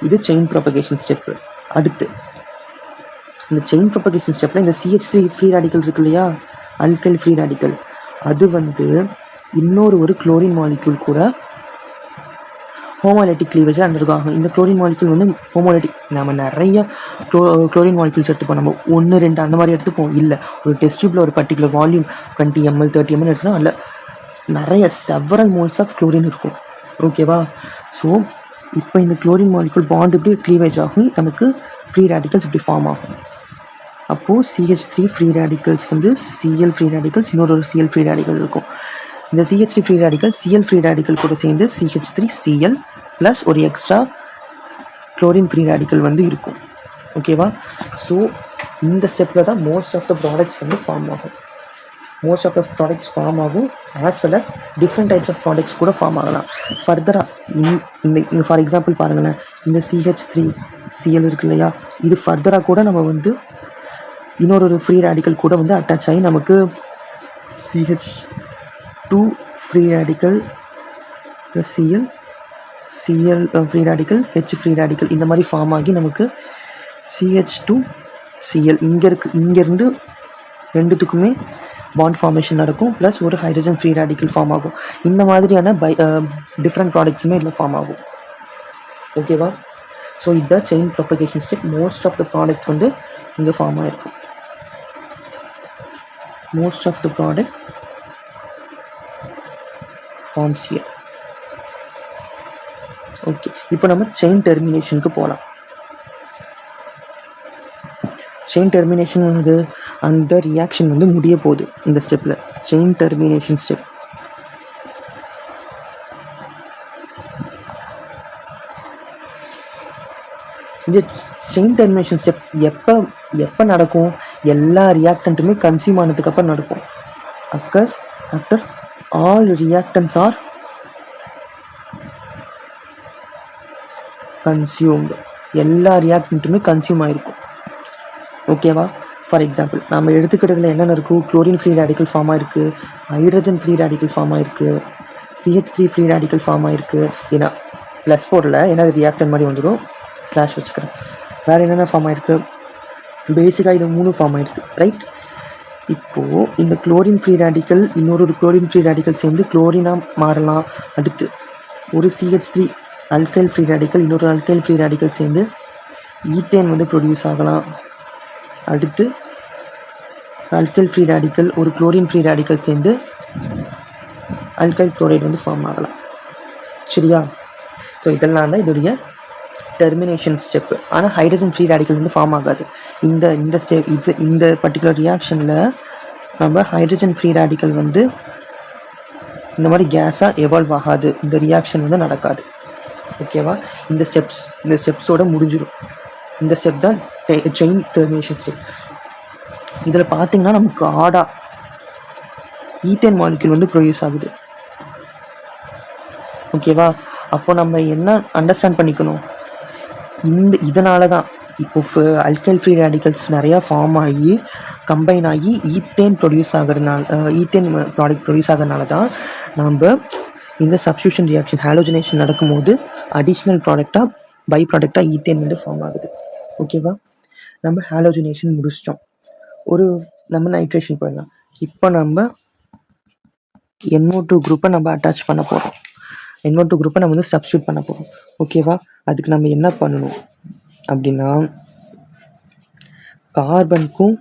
இது செயின் ப்ரொபகேஷன் ஸ்டெப்பு. அடுத்து இந்த செயின் ப்ரொபகேஷன் ஸ்டெப்பில் இந்த CH3 ஃப்ரீ ரேடிக்கல் இருக்கு இல்லையா, அல்கைல் ஃப்ரீ ரேடிக்கல், அது வந்து இன்னொரு குளோரின் மாலிக்யூல் கூட ஹோமோலைட்டிக் கிளீவேஜ் அண்டர்காகும். இந்த குளோரின் மாலிக்யூல் வந்து ஹோமோலைட்டிக், நம்ம நிறைய குளோரின் மாலிக்யூல்ஸ் எடுத்துப்போம். நம்ம 1, 2 அந்த மாதிரி எடுத்துப்போம். இல்லை, ஒரு டெஸ்ட் டியூப்பில் ஒரு பர்டிகுலர் வால்யூம் 20 ml 30 ml எடுத்துனா அதில் நிறைய செவரல் மோல்ஸ் ஆஃப் குளோரின் இருக்கும். ஓகேவா? ஸோ இப்போ இந்த குளோரின் மாலிக்யூல் பாண்ட் இப்படி கிளீவேஜ் ஆகும், நமக்கு ஃப்ரீ ரேடிக்கல்ஸ் இப்படி ஃபார்ம் ஆகும். அப்போது CH3 ஃப்ரீ ரேடிக்கல்ஸ் வந்து Cl ஃப்ரீ ரேடிக்கல்ஸ், இன்னொரு Cl ஃப்ரீ ரேடிக்கல் இருக்கும். இந்த CH3 free radical Cl free radical கூட சேர்ந்து CH3 Cl ப்ளஸ் ஒரு எக்ஸ்ட்ரா குளோரின் ஃப்ரீ ரேடிக்கல் வந்து இருக்கும். ஓகேவா? ஸோ இந்த ஸ்டெப்பில் தான் மோஸ்ட் ஆஃப் த ப்ராடக்ட்ஸ் வந்து ஃபார்ம் ஆகும். As well as different types of products கூட ஃபார்ம் ஆகலாம். ஃபர்தராக இந்த ஃபார் எக்ஸாம்பிள் பாருங்களேன், இந்த CH3 Cl இருக்கு இல்லையா, இது ஃபர்தராக கூட நம்ம வந்து இன்னொரு ஃப்ரீ ரேடிக்கல் கூட வந்து அட்டாச் ஆகி நமக்கு CH2 free radical plus Cl free radical, H free radical இந்த மாதிரி ஃபார்ம் ஆகி நமக்கு CH2 Cl இங்கேருந்து ரெண்டுத்துக்குமே பாண்ட் ஃபார்மேஷன் நடக்கும், ப்ளஸ் ஒரு ஹைட்ரஜன் ஃப்ரீ ரேடிக்கல் ஃபார்ம் ஆகும். இந்த மாதிரியான டிஃப்ரெண்ட் ப்ராடக்ட்ஸுமே இதில் ஃபார்ம் ஆகும். ஓகேவா? ஸோ இதுதான் chain propagation step. Most of the product வந்து இங்கே ஃபார்ம் ஆகிருக்கும். Most of the product forms here. Okay, இப்போ நம்ம செயின் டெர்மினேஷனுக்கு போகலாம். செயின் டெர்மினேஷன் வந்து அந்த ரியாக்ஷன் வந்து முடிய போகுது இந்த ஸ்டெப்பில். Chain termination step. இது செயின் டெர்மினேஷன் ஸ்டெப் எப்போ நடக்கும்? எல்லா ரியாக்டன்ட்டுமே கன்சியூம் ஆனதுக்கு அப்புறம் நடக்கும். Occurs after all reactants are consumed. எல்லா ரியாக்டன்ட்டுமே கன்சியூம் ஆகிருக்கும். ஓகேவா? ஃபார் எக்ஸாம்பிள் நம்ம எடுத்துக்கிட்டதில் என்னென்ன இருக்கும்? குளோரின் ஃப்ரீ ரேடிக்கல் ஃபார்ம் ஆகிருக்கு, ஹைட்ரஜன் ஃப்ரீ ரேடிக்கல் ஃபார்ம் ஆகிருக்கு, CH3 ஃப்ரீ ரேடிக்கல் ஃபார்ம் ஆகிருக்கு. ஏன்னா ப்ளஸ் போர்டில் ஏன்னா ரியாக்டன் மாதிரி வந்துடும், ஸ்லாஷ் வச்சுக்கிறேன். வேறு என்னென்ன ஃபார்ம் ஆகிருக்கு? பேசிக்காக இது 3 ஃபார்ம் ஆகிருக்கு, ரைட்? இப்போது இந்த குளோரின் ஃப்ரீ ரேடிக்கல் இன்னொரு குளோரின் ஃப்ரீ ரேடிக்கல் சேர்ந்து குளோரினாக மாறலாம். அடுத்து ஒரு CH3 அல்கைல் ஃப்ரீ ரேடிக்கல் இன்னொரு அல்கைல் ஃப்ரீ ரேடிக்கல் சேர்ந்து ஈத்தேன் வந்து ப்ரொடியூஸ் ஆகலாம். அடுத்து அல்கைல் ஃப்ரீ ரேடிக்கல் ஒரு குளோரின் ஃப்ரீ ரேடிக்கல் சேர்ந்து அல்கைல் குளோரைடு வந்து ஃபார்ம் ஆகலாம். சரியா? ஸோ இதெல்லாம் தான் இதோடைய டெர்மினேஷன் ஸ்டெப்பு. ஆனால் ஹைட்ரஜன் ஃப்ரீ ரேடிக்கல் வந்து ஃபார்ம் ஆகாது. இந்த ஸ்டெப் இந்த பர்டிகுலர் ரியாக்ஷனில் நம்ம ஹைட்ரஜன் ஃப்ரீ ரேடிக்கல் வந்து இந்த மாதிரி கேஸாக எவால்வ் ஆகாது. இந்த ரியாக்ஷன் வந்து நடக்காது. ஓகேவா? இந்த ஸ்டெப்ஸோட முடிஞ்சிடும். இந்த ஸ்டெப் தான் செயின் டெர்மினேஷன் ஸ்டெப். இதில் பார்த்தீங்கன்னா நமக்கு ஈத்தேன் மாலிக்யூல் வந்து ப்ரொடியூஸ் ஆகுது. ஓகேவா? அப்போ நம்ம என்ன அண்டர்ஸ்டாண்ட் பண்ணிக்கணும்? இதனால தான் இப்போ அல்கைல் ஃப்ரீ ரேடிக்கல்ஸ் நிறையா ஃபார்ம் ஆகி கம்பைன் ஆகி ஈத்தேன் ப்ரொடியூஸ் ஆகிறதுனால, ஈத்தேன் ப்ராடக்ட் ப்ரொடியூஸ் ஆகிறதுனால தான் நம்ம இந்த சப்ஸ்டியூஷன் ரியாக்ஷன் ஹாலோஜனேஷன் நடக்கும்போது அடிஷ்னல் ப்ராடக்டாக பை ப்ராடக்டாக ஈத்தேன் வந்து ஃபார்ம் ஆகுது. ஓகேவா? நம்ம ஹாலோஜனேஷன் முடிச்சிட்டோம். நம்ம நைட்ரேஷன் போயிடலாம். இப்போ நம்ம NO2 குரூப்பை நம்ம அட்டாச் பண்ண போகிறோம். NO2 குரூப்பை நம்ம வந்து சப்ஸ்டியூட் பண்ண போகிறோம். ஓகேவா? அதுக்கு நம்ம என்ன பண்ணணும் அப்படின்னா, கார்பனுக்கும்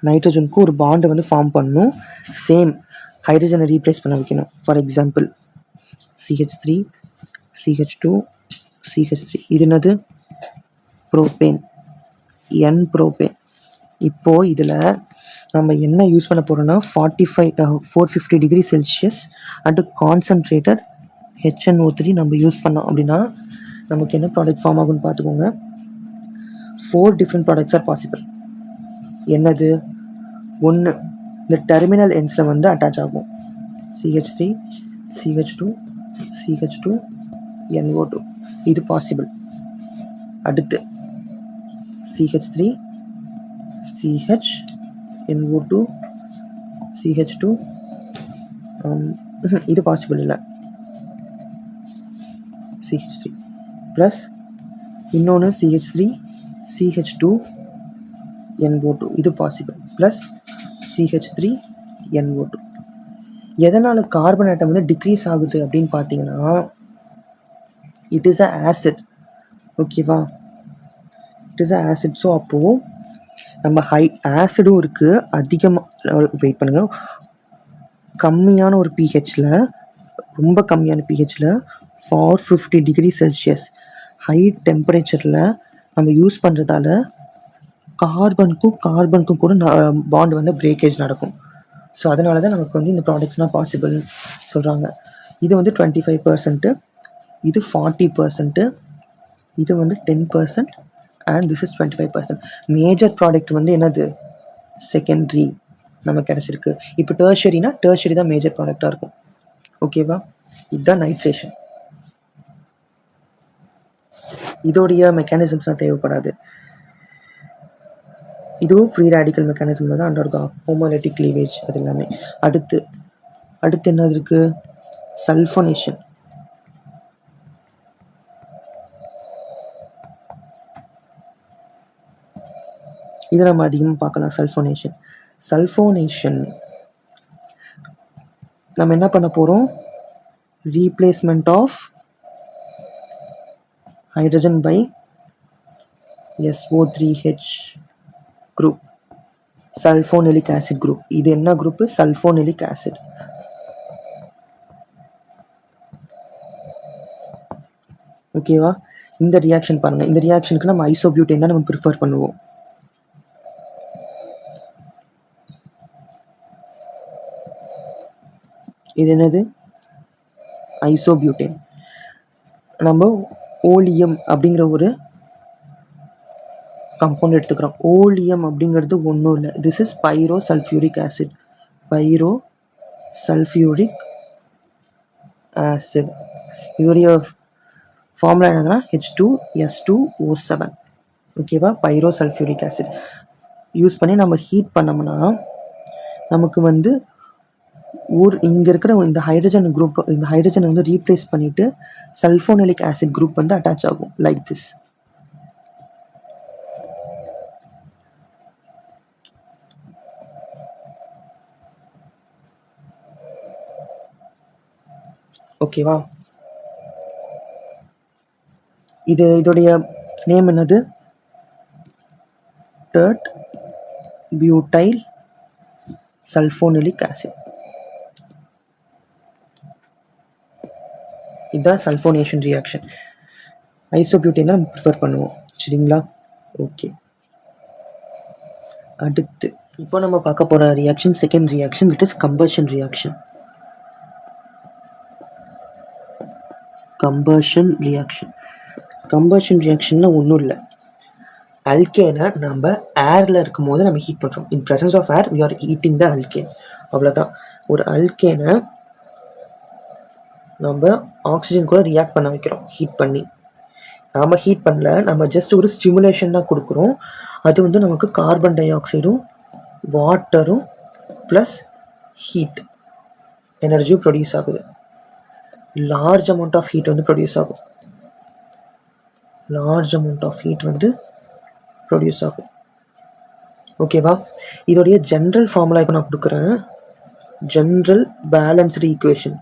நைட்ரஜனுக்கும் ஒரு பாண்டை வந்து ஃபார்ம் பண்ணணும். சேம் ஹைட்ரஜனை ரீப்ளேஸ் பண்ண வைக்கணும். For example CH3 CH2 CH3. இது என்னது? Propane, N propane. இப்போது இதில் நம்ம என்ன யூஸ் பண்ண போகிறோம்னா 450 degree Celsius and concentrated HNO3 நம்ம யூஸ் பண்ணோம் அப்படின்னா நமக்கு என்ன ப்ராடக்ட் ஃபார்ம் ஆகும்னு பார்த்துக்கோங்க. 4 டிஃப்ரெண்ட் ப்ராடக்ட்ஸ் ஆர் பாசிபிள். என்னது? ஒன்று, இந்த டெர்மினல் எண்ட்ஸில் வந்து அட்டாச் ஆகும். CH3 CH2 CH2 NO2. இது பாசிபிள். அடுத்து CH3 CH NO2 CH2 இது பாசிபிள் இல்லை. CH3 ப்ளஸ் இன்னொன்று CH3 CH2 NO2. இது பாசிபிள். Plus CH3 NO2. எதனால் கார்பன் ஆட்டம் வந்து டிக்ரீஸ் ஆகுது அப்படின்னு பார்த்தீங்கன்னா, இட் இஸ் அ ஆசிட். ஓகேவா? It is a acid. So அப்போது நம்ம ஆசிடும் இருக்குது, அதிகமாக வெயிட் பண்ணுங்கள், கம்மியான ஒரு பிஹெச்சில், ரொம்ப கம்மியான பிஹெச்சில் 450 டிகிரி செல்சியஸ் ஹை டெம்பரேச்சரில் நம்ம யூஸ் பண்ணுறதால கார்பனுக்கும் கூட பாண்ட் வந்து பிரேக்கேஜ் நடக்கும். ஸோ அதனால தான் நமக்கு வந்து இந்த ப்ராடக்ட்ஸ்னால் பாசிபிள் சொல்கிறாங்க. இது வந்து 25%, இது 40%, இது வந்து 10%, and this is 25%. Major product வந்து என்னது? செகண்டரி நமக்கு கிடச்சிருக்கு. இப்போ டெர்ஷரி தான் மேஜர் ப்ராடக்டாக இருக்கும். ஓகேவா? இதுதான் நைட்ரேஷன். இதோடைய மெக்கானிசம்ஸ்லாம் தேவைப்படாது. இதுவும் ஃப்ரீ ரேடிக்கல் மெக்கானிசமில் தான் அண்டர் ஹோமோலைட்டிக் க்ளீவேஜ் அது எல்லாமே. அடுத்து என்ன இருக்குது? சல்ஃபோனேஷன். இதை நம்ம அதிகமாக பார்க்கலாம். சல்ஃபோனேஷன் நம்ம என்ன பண்ண போகிறோம்? Replacement of hydrogen by SO3H group, sulphonic acid group. இது என்ன குரூப்? Sulphonic acid. ஓகேவா? இந்த ரியாக்ஷன் பாருங்க. இந்த ரியாக்ஷனுக்கு நம்ம ஐசோபியூட்டேன் தான் நம்ம ப்ரிஃபர் பண்ணுவோம். இது என்னது? ஐசோபியூட்டேன். நம்ம ஓலியம் அப்படிங்கிற ஒரு கம்பவுண்ட் எடுத்துக்கிறோம். ஓலியம் அப்படிங்கிறது ஒன்றும் இல்லை, திஸ் இஸ் பைரோசல்ஃபியூரிக் ஆசிட். பைரோசல்ஃபியூரிக் ஆசிட். இதோடைய ஃபார்முலா என்னதுன்னா H2S2O7. ஓகேவா? பைரோசல்ஃபியூரிக் ஆசிட் யூஸ் பண்ணி நம்ம ஹீட் பண்ணோம்னா நமக்கு வந்து இங்கே இருக்கிற இந்த ஹைட்ரஜன் குரூப், இந்த ஹைட்ரஜனை வந்து ரீப்ளேஸ் பண்ணிட்டு சல்ஃபோனிலிக் ஆசிட் குரூப் வந்து அட்டாச் ஆகும், லைக் திஸ். ஓகேவா? இதோடைய நேம் என்னது? Tert butyl sulphonic acid. இதுதான் சல்ஃபோனேஷன் ரியாக்ஷன். ஐசோபியூட்டேன் தான் நம்ம ப்ரிஃபர் பண்ணுவோம். சரிங்களா? ஓகே. அடுத்து இப்போ நம்ம பார்க்க போகிற ரியாக்ஷன் செகண்ட் ரியாக்ஷன், விட் இஸ் கம்பஷன் ரியாக்ஷன். கம்பஷன் ரியாக்ஷன்னா ஒன்றும் இல்லை, அல்கேனை நம்ம ஏரில் இருக்கும் போது நம்ம ஹீட் பண்ணுறோம். In presence of air we are heating the alkane. அவ்வளோதான். ஒரு அல்கேனை நம்ம ஆக்சிஜன் கூட ரியாக்ட் பண்ண வைக்கிறோம் ஹீட் பண்ணி. நாம் ஹீட் பண்ணல, நம்ம ஜஸ்ட் ஒரு ஸ்டிமுலேஷன் தான் கொடுக்குறோம். அது வந்து நமக்கு கார்பன் டை ஆக்சைடும் வாட்டரும் ப்ளஸ் ஹீட் எனர்ஜியும் ப்ரொடியூஸ் ஆகுது. லார்ஜ் அமௌண்ட் ஆஃப் ஹீட் வந்து ப்ரொடியூஸ் ஆகும். ஓகேவா? இதோடைய ஜென்ரல் ஃபார்முலா இப்போ நான் கொடுக்குறேன். General balanced equation.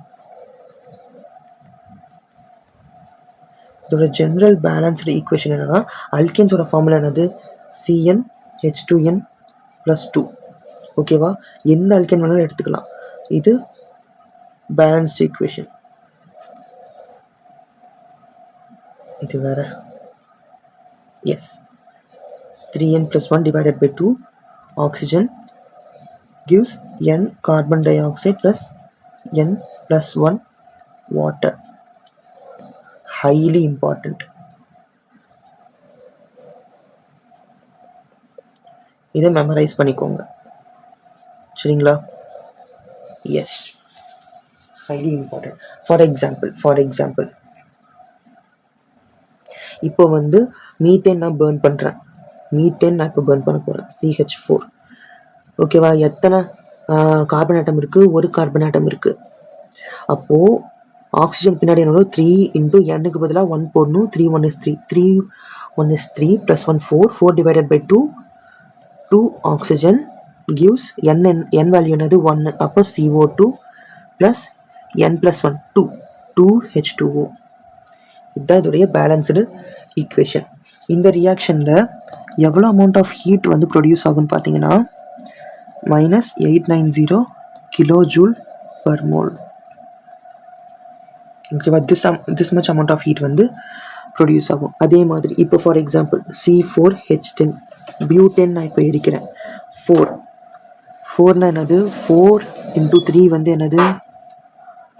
இதோட ஜென்ரல் பேலன்ஸ்டு ஈக்குவேஷன் என்னன்னா, அல்கேன்ஸோட ஃபார்முலா என்னது? CnH2n+2. ஓகேவா? எந்த அல்கேன் வேணாலும் எடுத்துக்கலாம். இது பேலன்ஸ்டு ஈக்குவேஷன். இது வேற. Yes, 3n+1 divided by 2 oxygen gives n carbon dioxide plus n+1 water. Highly important. இதை மெமரைஸ் பண்ணிக்கோங்க. சரிங்களா? Yes, highly important. For example இப்போ வந்து மீத்தேன் நான் பேர்ன் பண்ணுறேன். நான் இப்போ பேர்ன் பண்ண போகிறேன். CH4. ஓகேவா? எத்தனை கார்பன் ஆட்டம் இருக்குது? ஒரு கார்பன் ஆட்டம் இருக்குது. அப்போது ஆக்சிஜன் பின்னாடி என்ன? 3 × n பதிலாக 1 போடணும். 3 1 is 3. 3 1 is 3 + 1 4. 4 divided by 2. 2 oxygen gives n value என்னது? 1. அப்போ CO2 plus n+1 2 H2O. இதுதான் இதோடைய பேலன்ஸ்டு ஈக்குவேஷன். இந்த ரியாக்ஷனில் எவ்வளோ அமௌண்ட் ஆஃப் ஹீட் வந்து ப்ரொடியூஸ் ஆகும்னு பார்த்தீங்கன்னா -890 kJ/mol. ஓகேவா? This much amount of heat வந்து ப்ரொடியூஸ் ஆகும். அதே மாதிரி இப்போ ஃபார் எக்ஸாம்பிள் C4H10 பியூட்டேன் நான் இப்போ எரிக்கிறேன். 4 என்னது? 4 × 3 வந்து என்னது?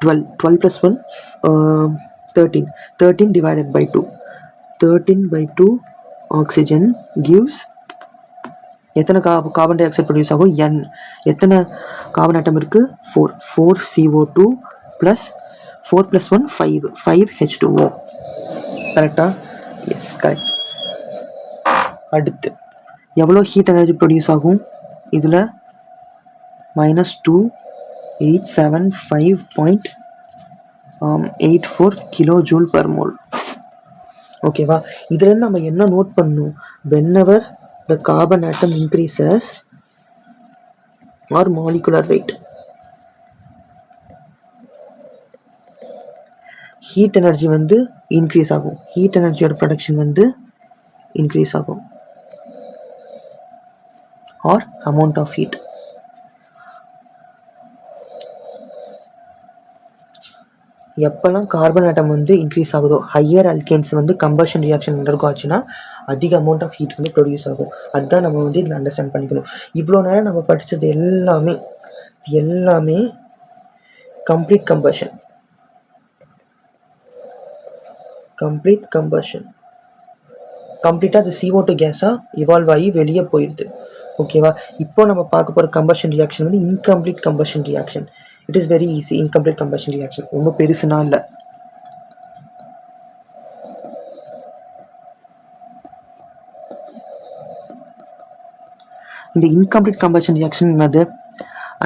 12 + 1 13 divided by 2. 13/2 oxygen gives எத்தனை கார்பன் டை ஆக்சைடு ப்ரொடியூஸ் ஆகும்? n. எத்தனை கார்பன் ஆட்டம் இருக்குது? 4 CO2 + 4 + 1 5 H2O. கரெக்டா? Yes, correct. அடுத்து எவ்வளோ ஹீட் எனர்ஜி ப்ரொடியூஸ் ஆகும்? இதில் -2875.84 kJ/mol. ஓகேவா? இதுலேருந்து நம்ம என்ன நோட் பண்ணணும்? whenever the carbon atom increases or molecular weight. Heat energy வந்து இன்க்ரீஸ் ஆகும், ஹீட் எனர்ஜியோட ப்ரொடக்ஷன் வந்து இன்க்ரீஸ் ஆகும், ஆர் அமௌண்ட் ஆஃப் ஹீட். எப்போல்லாம் கார்பன் ஆட்டம் வந்து இன்க்ரீஸ் ஆகுதோ, ஹையர் அல்கேன்ஸ் வந்து கம்பஷன் ரியாக்ஷன் அண்டர்கோ ஆச்சுன்னா அதிக அமௌண்ட் ஆஃப் ஹீட் வந்து ப்ரொடியூஸ் ஆகும். அதுதான் நம்ம வந்து இதில் அண்டர்ஸ்டாண்ட் பண்ணிக்கணும். இவ்வளோ நேரம் நம்ம படித்தது எல்லாமே கம்ப்ளீட் கம்பஷன். கம்ப்ளீட்டாக அது CO2 கேஸாக இவால்வ் ஆகி வெளியே போயிடுது. ஓகேவா? இப்போ நம்ம பார்க்க போகிற கம்பஷன் ரியாக்ஷன் வந்து incomplete combustion reaction. It is very easy. Incomplete combustion reaction ரொம்ப பெருசுனா இல்லை. இந்த இன்கம்ப்ளீட் கம்பஷன் ரியாக்ஷன் என்னது?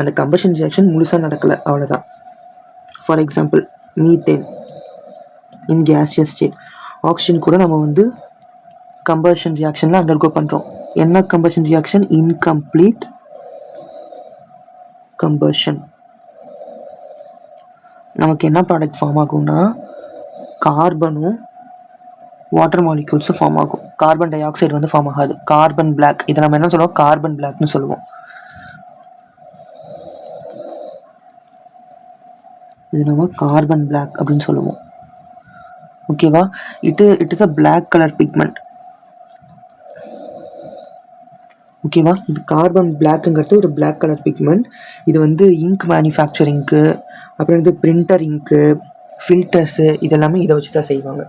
அந்த கம்பஷன் ரியாக்ஷன் முழுசாக நடக்கலை, அவ்வளோதான். For example methane in gaseous state. Oxygen கூட நம்ம வந்து கம்பஷன் ரியாக்ஷனில் அண்டர்கோ பண்ணுறோம். என்ன கம்பஷன் ரியாக்ஷன்? Incomplete combustion. நமக்கு என்ன ப்ராடக்ட் ஃபார்ம் ஆகும்னா கார்பனும் வாட்டர் மாலிக்யூல்ஸும் ஃபார்ம் ஆகும். கார்பன் டை ஆக்சைடு வந்து ஃபார்ம் ஆகாது. கார்பன் பிளாக், இதை நம்ம என்ன சொல்லுவோம்? கார்பன் பிளாக்னு சொல்லுவோம். இது நம்ம கார்பன் பிளாக் அப்படின்னு சொல்லுவோம். ஓகேவா? It is a black colour pigment. ஓகேவா? இது கார்பன் பிளாக்குங்கிறது ஒரு பிளாக் கலர் பிக்மெண்ட். இது வந்து இங்க் மேனுஃபேக்சரிங்க்கு, அப்புறம் வந்து பிரிண்டர் இங்க்கு, ஃபில்டர்ஸு, இதெல்லாமே இதை வச்சு தான் செய்வாங்க.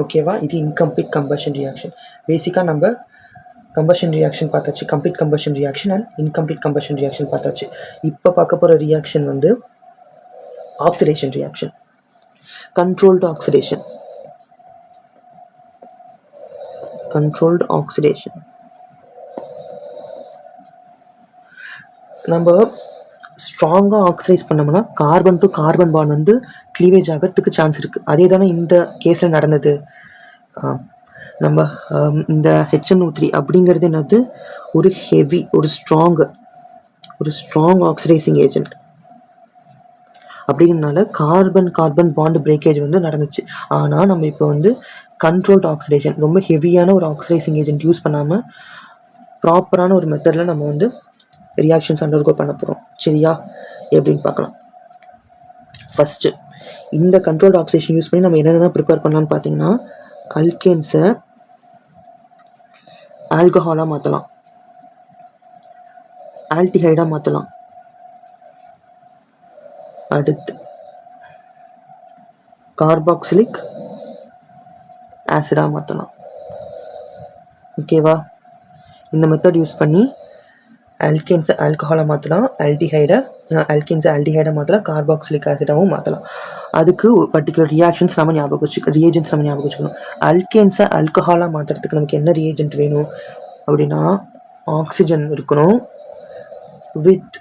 ஓகேவா? இது இன்கம்ப்ளீட் கம்பஷன் ரியாக்ஷன். பேசிக்காக நம்ம கம்பஷன் ரியாக்ஷன் பார்த்தாச்சு, complete combustion reaction and incomplete combustion reaction பார்த்தாச்சு. இப்போ பார்க்க போகிற ரியாக்ஷன் வந்து ஆக்சிடேஷன் ரியாக்ஷன், கண்ட்ரோல்டு ஆக்சிடேஷன். நம்ம ஸ்ட்ராங்காக ஆக்சிடைஸ் பண்ணோம்னா கார்பன் டு கார்பன் பாண்ட் வந்து க்ளீவேஜ் ஆகிறதுக்கு சான்ஸ் இருக்குது. அதே தானே இந்த கேஸில் நடந்தது. நம்ம இந்த HNO3 அப்படிங்கிறது என்னது? ஒரு ஹெவி, ஒரு ஸ்ட்ராங் ஆக்சிடைசிங் ஏஜென்ட். அப்படிங்கிறதுனால கார்பன் பாண்ட் பிரேக்கேஜ் வந்து நடந்துச்சு. ஆனால் நம்ம இப்போ வந்து கண்ட்ரோல்டு ஆக்சிடேஷன், ரொம்ப ஹெவியான ஒரு ஆக்சிடைசிங் ஏஜென்ட் யூஸ் பண்ணாமல் ப்ராப்பரான ஒரு மெத்தடில் நம்ம வந்து ரியாக்ஷன்ஸ் அண்டர்கோ பண்ண போகிறோம். சரியா? எப்படின்னு பார்க்கலாம். ஃபஸ்ட்டு இந்த கண்ட்ரோல்டு ஆக்சிடேஷன் யூஸ் பண்ணி நம்ம என்னென்ன ப்ரிப்பேர் பண்ணலாம்னு பார்த்தீங்கன்னா, அல்கேன்ஸை ஆல்கஹாலாக மாற்றலாம், ஆல்டிஹைடாக மாற்றலாம், அடுத்து கார்பாக்சிலிக் ஆசிடாக மாற்றலாம். ஓகேவா? இந்த மெத்தட் யூஸ் பண்ணி அல்கேன்ஸை ஆல்கஹாலாக மாற்றலாம், அல்கேன்ஸை ஆல்டிஹைடாக மாற்றலாம், கார்பாக்சிலிக் ஆசிடாகவும் மாற்றலாம். அதுக்கு பர்டிகுலர் ரியாக்ஷன்ஸ் நம்ம ஞாபகம் வச்சுக்கணும். அல்கேன்ஸை ஆல்கஹாலாக மாற்றுறதுக்கு நமக்கு என்ன ரியேஜென்ட் வேணும் அப்படின்னா, ஆக்சிஜன் இருக்கணும் with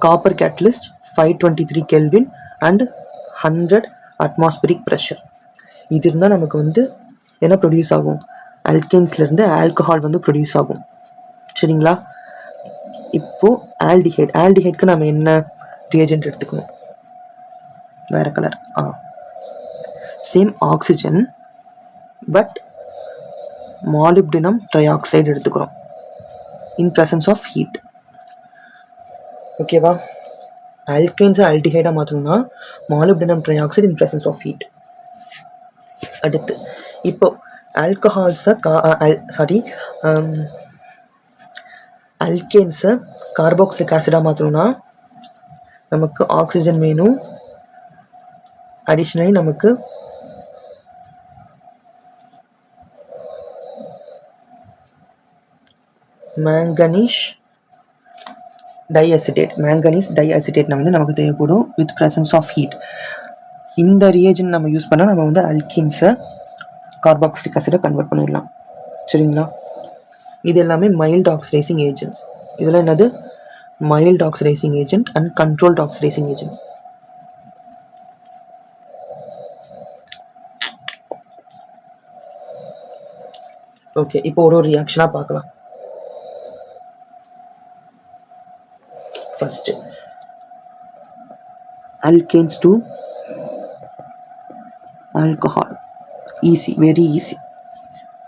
copper catalyst 523 kelvin and 100 atmospheric pressure. இது இருந்தால் நமக்கு வந்து என்ன ப்ரொடியூஸ் ஆகும்? அல்கேன்ஸ்லேருந்து ஆல்கஹால் வந்து ப்ரொடியூஸ் ஆகும். சரிங்களா? இப்போது ஆல்டிஹைட்க்கு நம்ம என்ன ரியேஜென்ட் எடுத்துக்கணும்? வேறு colour. Same oxygen but molybdenum trioxide எடுத்துக்கிறோம் இன் ப்ரெசன்ஸ் ஆஃப் ஹீட். ஓகேவா? ஆல்கேன்ஸை ஆல்டிஹைடாக மாற்றணும்னா molybdenum trioxide in presence of heat. அடுத்து இப்போ அல்கேன்ஸை கார்பாக்சிலிக் ஆசிடாக மாற்றணும்னா நமக்கு ஆக்சிஜன் வேணும். அடிஷ்னலி நமக்கு மேங்கனீஸ் டைஅசிட்டேட் வந்து நமக்கு தேவைப்படும் வித் ப்ரெசன்ஸ் ஆஃப் ஹீட். இந்த ரியேஜென்ட் நம்ம யூஸ் பண்ணால் நம்ம வந்து அல்கீன்ஸை கார்பாக்சிலிக் ஆசிடை கன்வெர்ட் பண்ணிடலாம். சரிங்களா? இது எல்லாமே மைல்டு ஆக்சிடைசிங் ஏஜென்ட்ஸ். இதெல்லாம் என்னது? Mild oxidising agent and controlled oxidising agent. Okay, இப்போ ஒரு ஒரு ரியாக்ஷனாக பார்க்கலாம். First alkanes to alcohol, easy, very easy.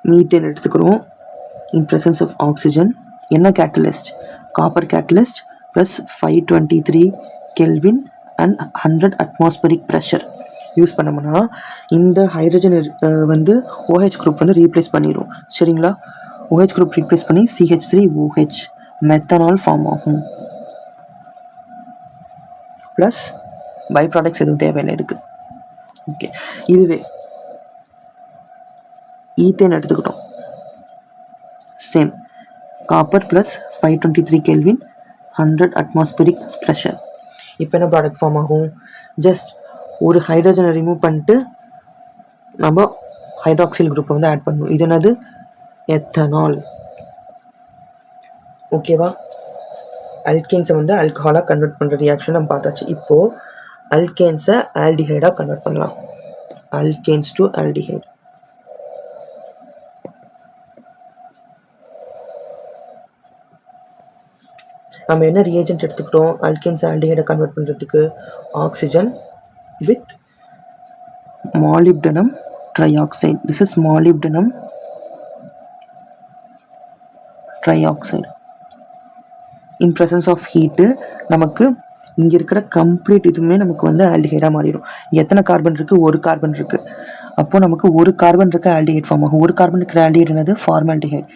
Methane எடுத்துக்கிறோம் இன் presence of oxygen. என்ன catalyst? Copper catalyst plus 523 kelvin and 100 atmospheric pressure use பண்ணோம்னா இந்த ஹைட்ரஜன் வந்து OH குரூப் வந்து ரீப்ளேஸ் பண்ணிடும். சரிங்களா? OH குரூப் ரீப்ளேஸ் பண்ணி CH3OH மெத்தனால் ஃபார்ம் ஆகும். ப்ளஸ் பை ப்ராடக்ட்ஸ் எதுவும் தேவையில்லை இதுக்கு. ஓகே, இதுவே ஈத்தேன் எடுத்துக்கிட்டோம். Same copper plus 523 kelvin 100 atmospheric pressure. இப்போ என்ன ப்ராடக்ட் ஃபார்ம் ஆகும்? ஜஸ்ட் ஒரு ஹைட்ரஜனை ரிமூவ் பண்ணிட்டு நம்ம ஹைட்ராக்சில் குரூப்பை வந்து ஆட் பண்ணணும். இது என்னது? எத்தனால். ஓகேவா? அல்கேன்ஸை வந்து ஆல்கஹாலாக கன்வெர்ட் பண்ணுற ரியாக்ஷன் நம்ம பார்த்தாச்சு. இப்போது அல்கேன்ஸை ஆல்டிஹைடாக கன்வெர்ட் பண்ணலாம். Alkanes to aldehyde. நம்ம என்ன ரியேஜென்ட் எடுத்துக்கிட்டோம் அல்கேன்ஸ் ஆல்டிஹைடை கன்வெர்ட் பண்ணுறதுக்கு? Oxygen with molybdenum trioxide. This is molybdenum trioxide. In presence of heat நமக்கு இங்கே இருக்கிற கம்ப்ளீட் இதுவுமே நமக்கு வந்து ஆல்டிஹைடாக மாறிடும். இங்கே எத்தனை கார்பன் இருக்குது? ஒரு கார்பன் இருக்குது. அப்போது நமக்கு ஒரு கார்பன் இருக்க ஆல்டிஹைட் ஃபார்ம் ஆகும். ஒரு கார்பன் இருக்கிற ஆல்டிஹைட் என்னது? ஃபார்மால்டிஹைட்.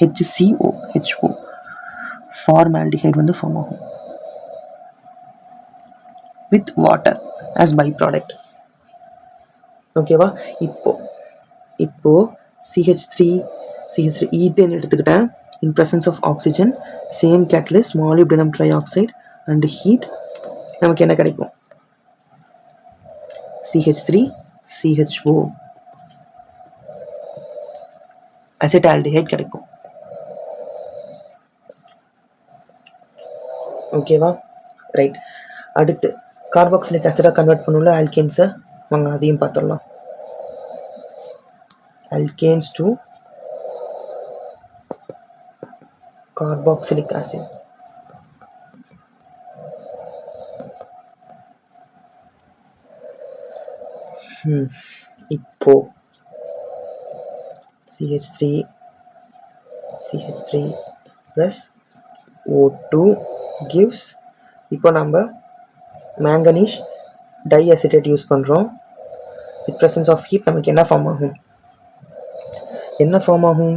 HCOHO ஃபார்மால்டிஹைட் வந்து ஃபார்ம் ஆகும் with water as by product. ஓகேவா? இப்போ CH3 ஈத்தேன் எடுத்துக்கிட்டேன். In presence of oxygen, same catalyst molybdenum trioxide and heat, நமக்கு என்ன கிடைக்கும்? CH3CHO அசிட்டால்டிஹைட் கிடைக்கும். ஓகேவா? ரைட். அடுத்து கார்பாக்சிலிக் ஆசிடாக கன்வெர்ட் பண்ணல ஆல்கேன்ஸை, வாங்க அதையும் பார்த்துடலாம். alkanes to carboxylic acid. இப்போ CH3 plus O2 gives, இப்போ நம்ம மேங்கனீஸ் டைஅசிட்டேட் யூஸ் பண்ணுறோம். வித் presence of heat நமக்கு என்ன ஃபார்ம் ஆகும்?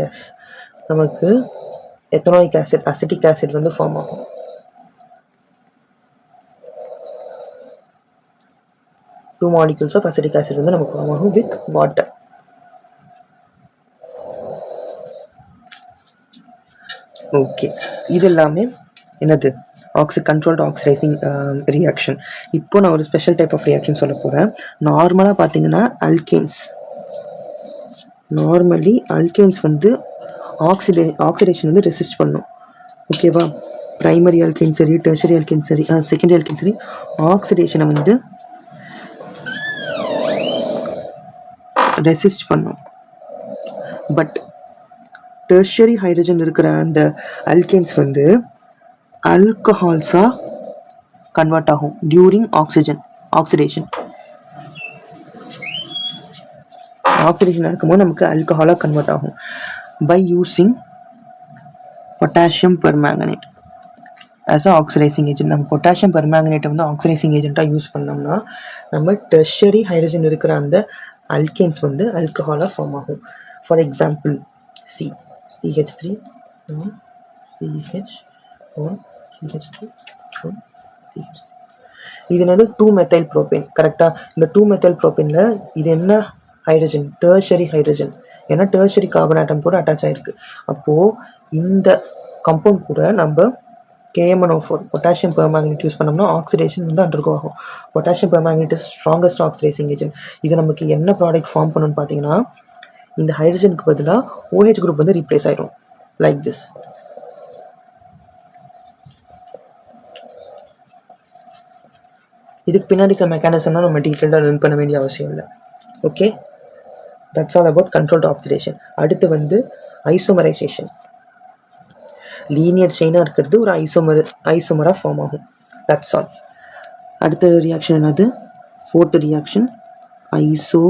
எஸ், நமக்கு எத்தனாயிக் ஆசிட், அசிட்டிக் ஆசிட் வந்து ஃபார்ம் ஆகும். Two molecules of acetic acid வந்து நமக்கு ஃபார்ம் ஆகும் வித் வாட்டர். ஓகே, இது எல்லாமே என்னது? Controlled oxidising reaction. இப்போ நான் ஒரு ஸ்பெஷல் டைப் ஆஃப் ரியாக்ஷன் சொல்ல போகிறேன். நார்மலாக பார்த்தீங்கன்னா அல்கேன்ஸ் வந்து ஆக்சிடேஷன் வந்து ரெசிஸ்ட் பண்ணும். ஓகேவா? ப்ரைமரி அல்கேன் சரி, டெர்ஷரி அல்கேன் சரி, செகண்டரி அல்கேன் சரி, ஆக்சிடேஷனை வந்து ரெசிஸ்ட் பண்ணும். பட் டெர்ஷரி ஹைட்ரஜன் இருக்கிற அந்த அல்கேன்ஸ் வந்து ஆல்கஹால்ஸாக கன்வெர்ட் ஆகும் டியூரிங் ஆக்சிடேஷன் இருக்கும்போது நமக்கு ஆல்கஹாலாக கன்வெர்ட் ஆகும் by using potassium permanganate as a oxidizing agent. நம்ம பொட்டாசியம் பெர்மேங்கனேட்டை வந்து ஆக்சிடைசிங் ஏஜென்ட்டாக யூஸ் பண்ணோம்னா நம்ம டெர்ஷரி ஹைட்ரஜன் இருக்கிற அந்த அல்கேன்ஸ் வந்து ஆல்கஹாலாக ஃபார்ம் ஆகும். ஃபார் எக்ஸாம்பிள் CH3 CH3 இது என்னது? 2-மெத்தைல் ப்ரோபேன். கரெக்டாக? இந்த 2-மெத்தைல் ப்ரோபேனில் இது என்ன ஹைட்ரஜன்? Tertiary hydrogen. ஏன்னா டெர்ஷரி கார்பன் ஆட்டம் கூட அட்டாச் ஆகிருக்கு. அப்போது இந்த கம்பவுண்ட் கூட நம்ம KMnO4 பொட்டாசியம் பெர்மேங்கனேட் யூஸ் பண்ணோம்னா ஆக்சிடேஷன் வந்து அண்டர்கோ ஆகும். Potassium permanganate is strongest oxidising agent. இது நமக்கு என்ன ப்ராடக்ட் ஃபார்ம் பண்ணணும்னு பார்த்தீங்கன்னா இந்த ஹைட்ரஜனுக்கு பதிலாக OH குரூப் வந்து ரீப்ளேஸ் ஆகிடும் லைக் திஸ். இதுக்கு பின்னாடி இருக்க மெக்கானிசம்னா நம்ம டீட்டெயிலாக லேர்ன் பண்ண வேண்டிய அவசியம் இல்லை. Okay, that's all about controlled oxidation. அடுத்து வந்து ஐசோமரைசேஷன். லீனியர் செயினாக இருக்கிறது ஒரு ஐசோமராக ஃபார்ம் ஆகும். That's all. அடுத்த ரியாக்ஷன் என்னது? Fourth reaction isomerisation.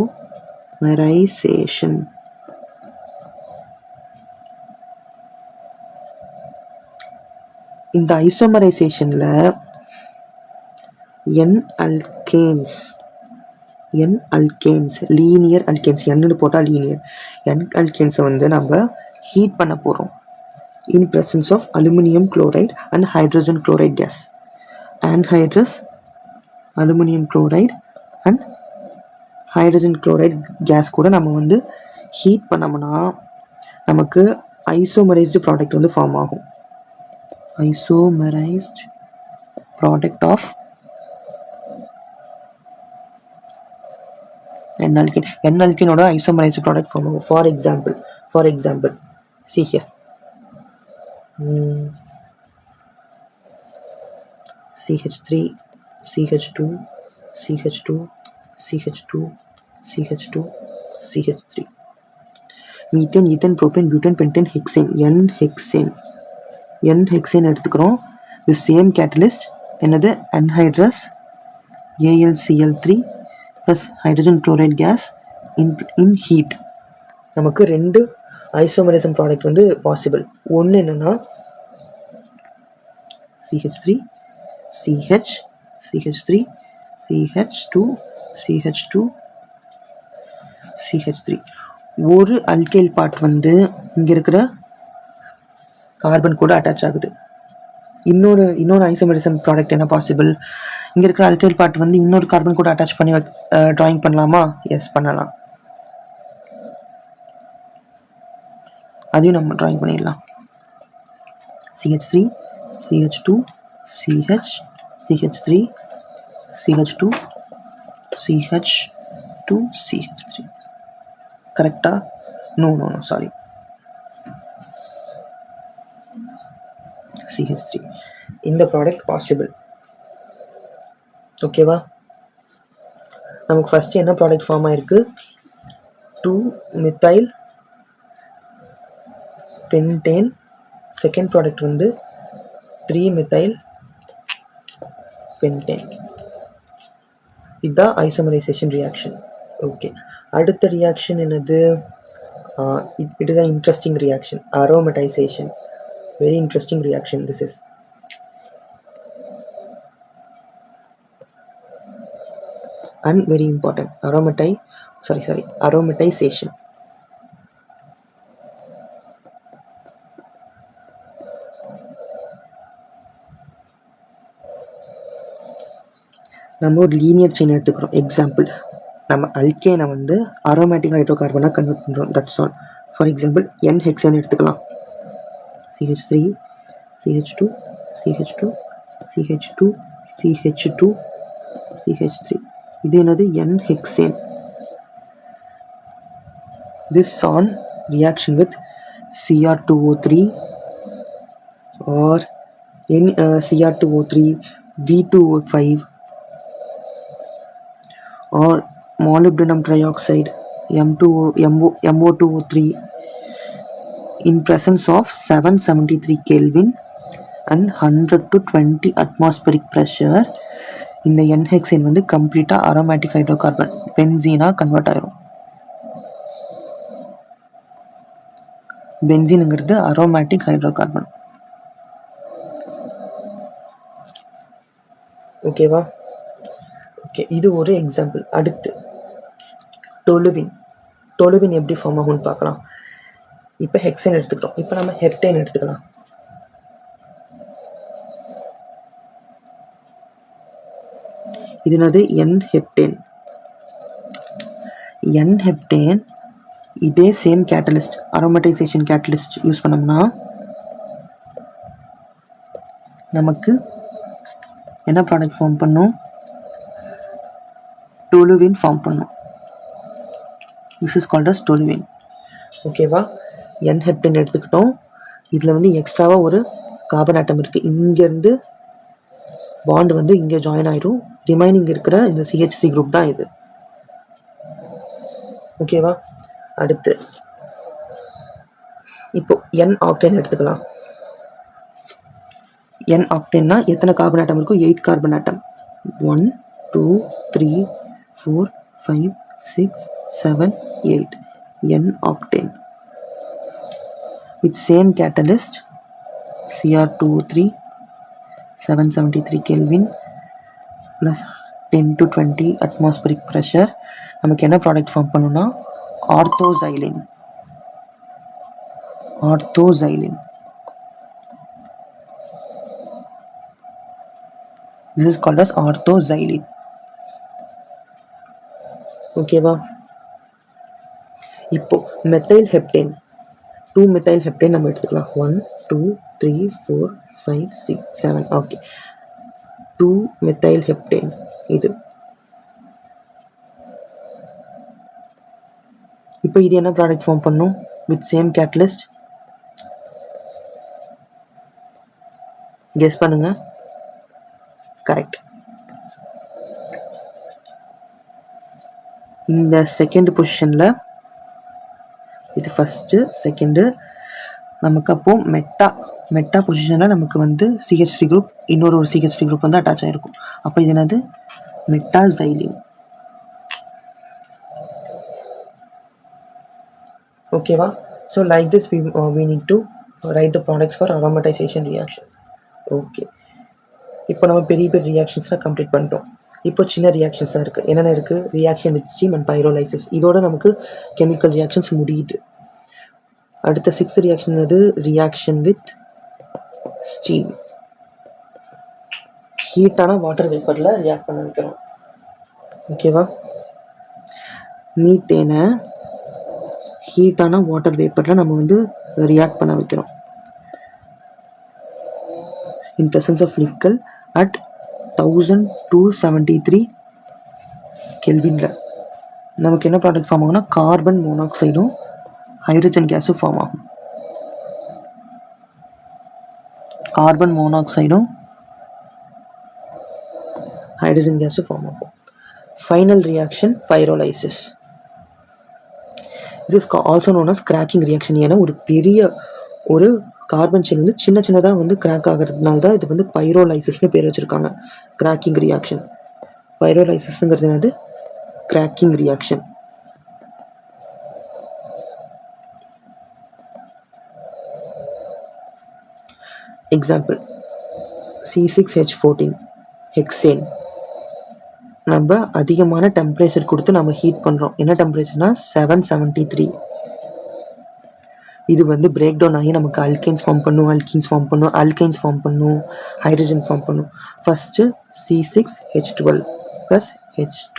இந்த ஐசோமரைசேஷனில் N-alkanes லீனியர் அல்கேன்ஸ், என்னன்னு போட்டால் லீனியர் N-alkanes வந்து நம்ம ஹீட் பண்ண போகிறோம் in presence of aluminium chloride and hydrogen chloride gas. anhydrous aluminium chloride and hydrogen chloride gas கூட நம்ம வந்து ஹீட் பண்ணோம்னா நமக்கு ஐசோமரைஸ்டு ப்ராடக்ட் வந்து ஃபார்ம் ஆகும். Isomerised product of N-alkane. N-alkaneோட ஐசோமரைஸ்டு ப்ராடக்ட் ஃபார்ம் ஆகும். For example see here. CH3 CH2 CH2 CH2 CH2 CH3. Methane, ethane, propane, butane, pentane, hexane. N-hexane எடுத்துக்கிறோம். தி சேம் கேட்டலிஸ்ட் என்னது? anhydrous AlCl3 plus hydrogen chloride gas in heat. நமக்கு 2 ஐசோமரைசம் product வந்து possible. ஒன்று என்னென்னா CH3 CH CH3 CH2 CH2 CH3. ஒரு alkyl part வந்து இங்கே இருக்கிற கார்பன் கூட அட்டாச் ஆகுது. இன்னொரு ஐசோமரைசம் ப்ராடக்ட் என்ன பாசிபிள்? இங்கே இருக்கிற அல்கைல் பார்ட் வந்து இன்னொரு கார்பன் கூட அட்டாச் பண்ணி ட்ராயிங் பண்ணலாமா? எஸ், பண்ணலாம். அதையும் நம்ம ட்ராயிங் பண்ணிடலாம். CH3 CH2 CH CH3 CH2 CH2 CH3. கரெக்டா? No sorry, CH3. இந்த ப்ராடக்ட் பாசிபிள். ஓகேவா? நமக்கு ஃபஸ்ட்டு என்ன ப்ராடக்ட் ஃபார்ம் ஆயிருக்கு? 2-methyl pentane. செகண்ட் ப்ராடக்ட் வந்து 3-methyl pentane. இதுதான் ஐசோமரைசேஷன் ரியாக்ஷன். ஓகே, அடுத்த ரியாக்ஷன் என்னது? It is an interesting reaction, aromatisation. Very interesting reaction this is. And very important, aromatization. நம்ம ஒரு லீனியர் செயின் எடுத்துக்கிறோம். எக்ஸாம்பிள், நம்ம அல்கேனை வந்து அரோமேட்டிக் ஹைட்ரோகார்பனாக கன்வெர்ட் பண்ணுறோம். That's all. For example N-hexane எடுத்துக்கலாம். CH3 CH2 CH2 CH2 CH2 CH3. இது என்னது? N-hexane. This on reaction with Cr2O3 or Cr2O3 V2O5 or molybdenum trioxide MO2O3 in presence of 773 Kelvin and 100 to 20 atmospheric pressure. இந்த N-hexane வந்து கம்ப்ளீட்டாக aromatic hydrocarbon பென்சீனாக convert ஆயிரும். பென்சீனுங்கிறது aromatic hydrocarbon. ஓகேவா? Okay, இது ஒரு example. அடுத்து டொலுவின் எப்படி ஃபார்ம் ஆகும்னு பார்க்கலாம். இப்போ ஹெக்சேன் எடுத்துக்கிட்டோம். இப்போ நம்ம ஹெப்டேன் எடுத்துக்கலாம். இது என்னது? N-heptane. இதே same catalyst, aromatization catalyst use பண்ணோம்னா நமக்கு என்ன ப்ராடக்ட் ஃபார்ம் பண்ணும்? டொலுவின் ஃபார்ம் பண்ணும். This is called as toluene. ஓகேவா? N-heptane எடுத்துக்கிட்டோம். இதில் வந்து எக்ஸ்ட்ராவாக ஒரு கார்பன் ஆட்டம் இருக்குது. இங்கேருந்து பாண்ட் வந்து இங்கே ஜாயின் ஆயிடும். ரிமைனிங் இருக்கிற இந்த CH3 குரூப் தான் இது. ஓகேவா? அடுத்து இப்போ N ஆக்டேன் எடுத்துக்கலாம். N ஆக்டேன்னா எத்தனை கார்பன் ஆட்டம் இருக்கும்? 8 carbon atom. 1 2 3 4 5 6 7 8 N octane with same catalyst Cr2O3 773 Kelvin plus 10 to 20 atmospheric pressure. நமக்கு என்ன ப்ராடக்ட் ஃபார்ம் பண்ணணும்னா ஆர்த்தோசைலின். This is called as orthoxylene. ஓகேவா? இப்போ மெத்தைல் ஹெப்டேன், 2 மெத்தைல் ஹெப்டேன் நம்ம எடுத்துக்கலாம். 1 2 3 4 5 6 7. Okay, 2 methyl heptane. இது இப்போ இது என்ன ப்ராடக்ட் ஃபார்ம் பண்ணும்? With same catalyst. கெஸ் பண்ணுங்க. கரெக்ட். இந்த செகண்ட் பொசிஷனில் இது ஃபஸ்ட்டு, செகண்டு. நமக்கு அப்போது மெட்டா பொசிஷனில் நமக்கு வந்து CH3 குரூப், இன்னொரு CH3 குரூப் வந்து அட்டாச் ஆகிருக்கும். அப்போ இது என்னது? மெட்டாசைலின். ஓகேவா? So like this we need to write the products for aromatization reaction. Okay, இப்போ நம்ம பெரிய ரியாக்ஷன்ஸ்லாம் கம்ப்ளீட் பண்ணிட்டோம். இப்போ சின்ன ரியாக்ஷன்ஸ் தான் இருக்குது. என்னென்ன இருக்குது? Reaction with steam and pyrolysis. இதோட நமக்கு கெமிக்கல் ரியாக்ஷன்ஸ் முடியுது. அடுத்த 6th ரியாக்ஷன் அது ரியாக்ஷன் வித் ஸ்டீம். ஹீட்டான வாட்டர் வேப்பரில் ரியாக்ட் பண்ண வைக்கிறோம். ஓகேவா? மீத்தேனை ஹீட்டான வாட்டர் வேப்பரில் நம்ம வந்து ரியாக்ட் பண்ண வைக்கிறோம். இன் presence of nickel at 1273 கெல்வின்ல நமக்கு என்ன ப்ராடக்ட் ஃபார்ம் ஆகும்னா கார்பன் மோனாக்சைடும் ஹைட்ரஜன் கேஸும் ஃபார்ம் ஆகும். கார்பன் மோனாக்சைடும் ஹைட்ரஜன் கேஸும் ஃபார்ம் ஆகும். Final reaction pyrolysis. This is also known as cracking reaction. ஏன்னா ஒரு பெரிய ஒரு கார்பன் செயின் வந்து சின்னதாக வந்து கிராக் ஆகிறதுனால தான் இது வந்து பைரோலைசிஸ்னு பேர் வச்சுருக்காங்க. Cracking reaction. பைரோலைசிஸ்ங்கிறது என்னது? Cracking reaction. Example C6H14 hexane. நம்ம அதிகமான டெம்பரேச்சர் கொடுத்து நம்ம ஹீட் பண்ணுறோம். என்ன டெம்பரேச்சர்னா 773. இது வந்து பிரேக் டவுன் ஆகி நமக்கு அல்கைன்ஸ் ஃபார்ம் பண்ணும், அல்கைன்ஸ் ஃபார்ம் பண்ணும், ஹைட்ரஜன் ஃபார்ம் பண்ணும். ஃபஸ்ட்டு C6H12 + H2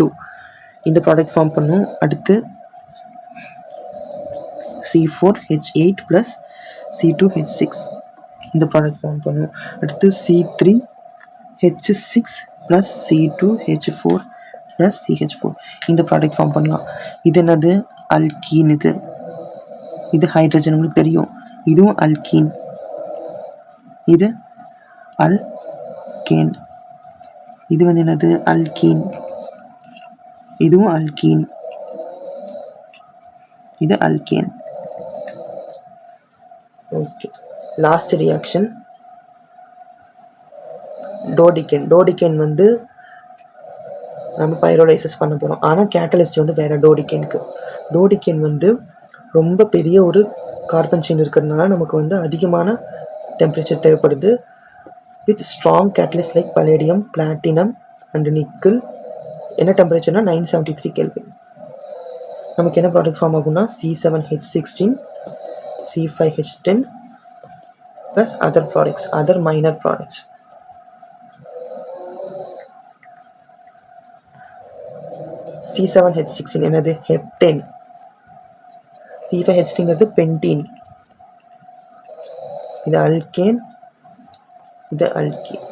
இந்த ப்ராடக்ட் ஃபார்ம் பண்ணும். அடுத்து C4H8 + C2H6 இந்த ப்ராடக்ட் ஃபார்ம் பண்ணும். அடுத்து C3H6 + C2H4 + CH4 இந்த ப்ராடக்ட் ஃபார்ம் பண்ணலாம். இது என்னது? அல்கீன். இது ஹைட்ரஜன், உங்களுக்கு தெரியும். இதுவும் அல்கீன். இது அல்கேன். இது வந்து என்னது? அல்கீன். இதுவும் அல்கீன். இது அல்கேன். ஓகே, லாஸ்ட் ரியாக்ஷன் டோடிகேன் வந்து நம்ம பைரோலைசிஸ் பண்ண போகிறோம். ஆனால் கேட்டலிஸ்ட் வந்து வேறு. டோடிகேன் வந்து ரொம்ப பெரிய ஒரு கார்பன் செயின் இருக்கிறதுனால நமக்கு வந்து அதிகமான டெம்பரேச்சர் தேவைப்படுது. With strong catalyst like palladium, platinum and nickel. என்ன டெம்பரேச்சர்னா 973 கெல்வின். நமக்கு என்ன ப்ராடக்ட் ஃபார்ம் ஆகும்னா C7H16 C5H10 + other minor products. C7H16 என்னது? ஹெப்டேன். C5H10 pentene. இது அல்கேன், இது அல்கீன்.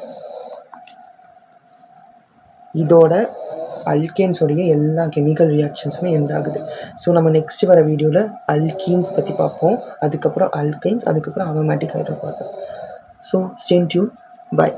இதோட அல்கேன்ஸோடைய எல்லா கெமிக்கல் ரியாக்ஷன்ஸுமே எண்ட் ஆகுது. ஸோ நம்ம நெக்ஸ்ட் வர வீடியோவில் அல்கீன்ஸ் பற்றி பார்ப்போம். அதுக்கப்புறம் அல்கைன்ஸ், அதுக்கப்புறம் aromatic hydrocarbon. So stay tune. By.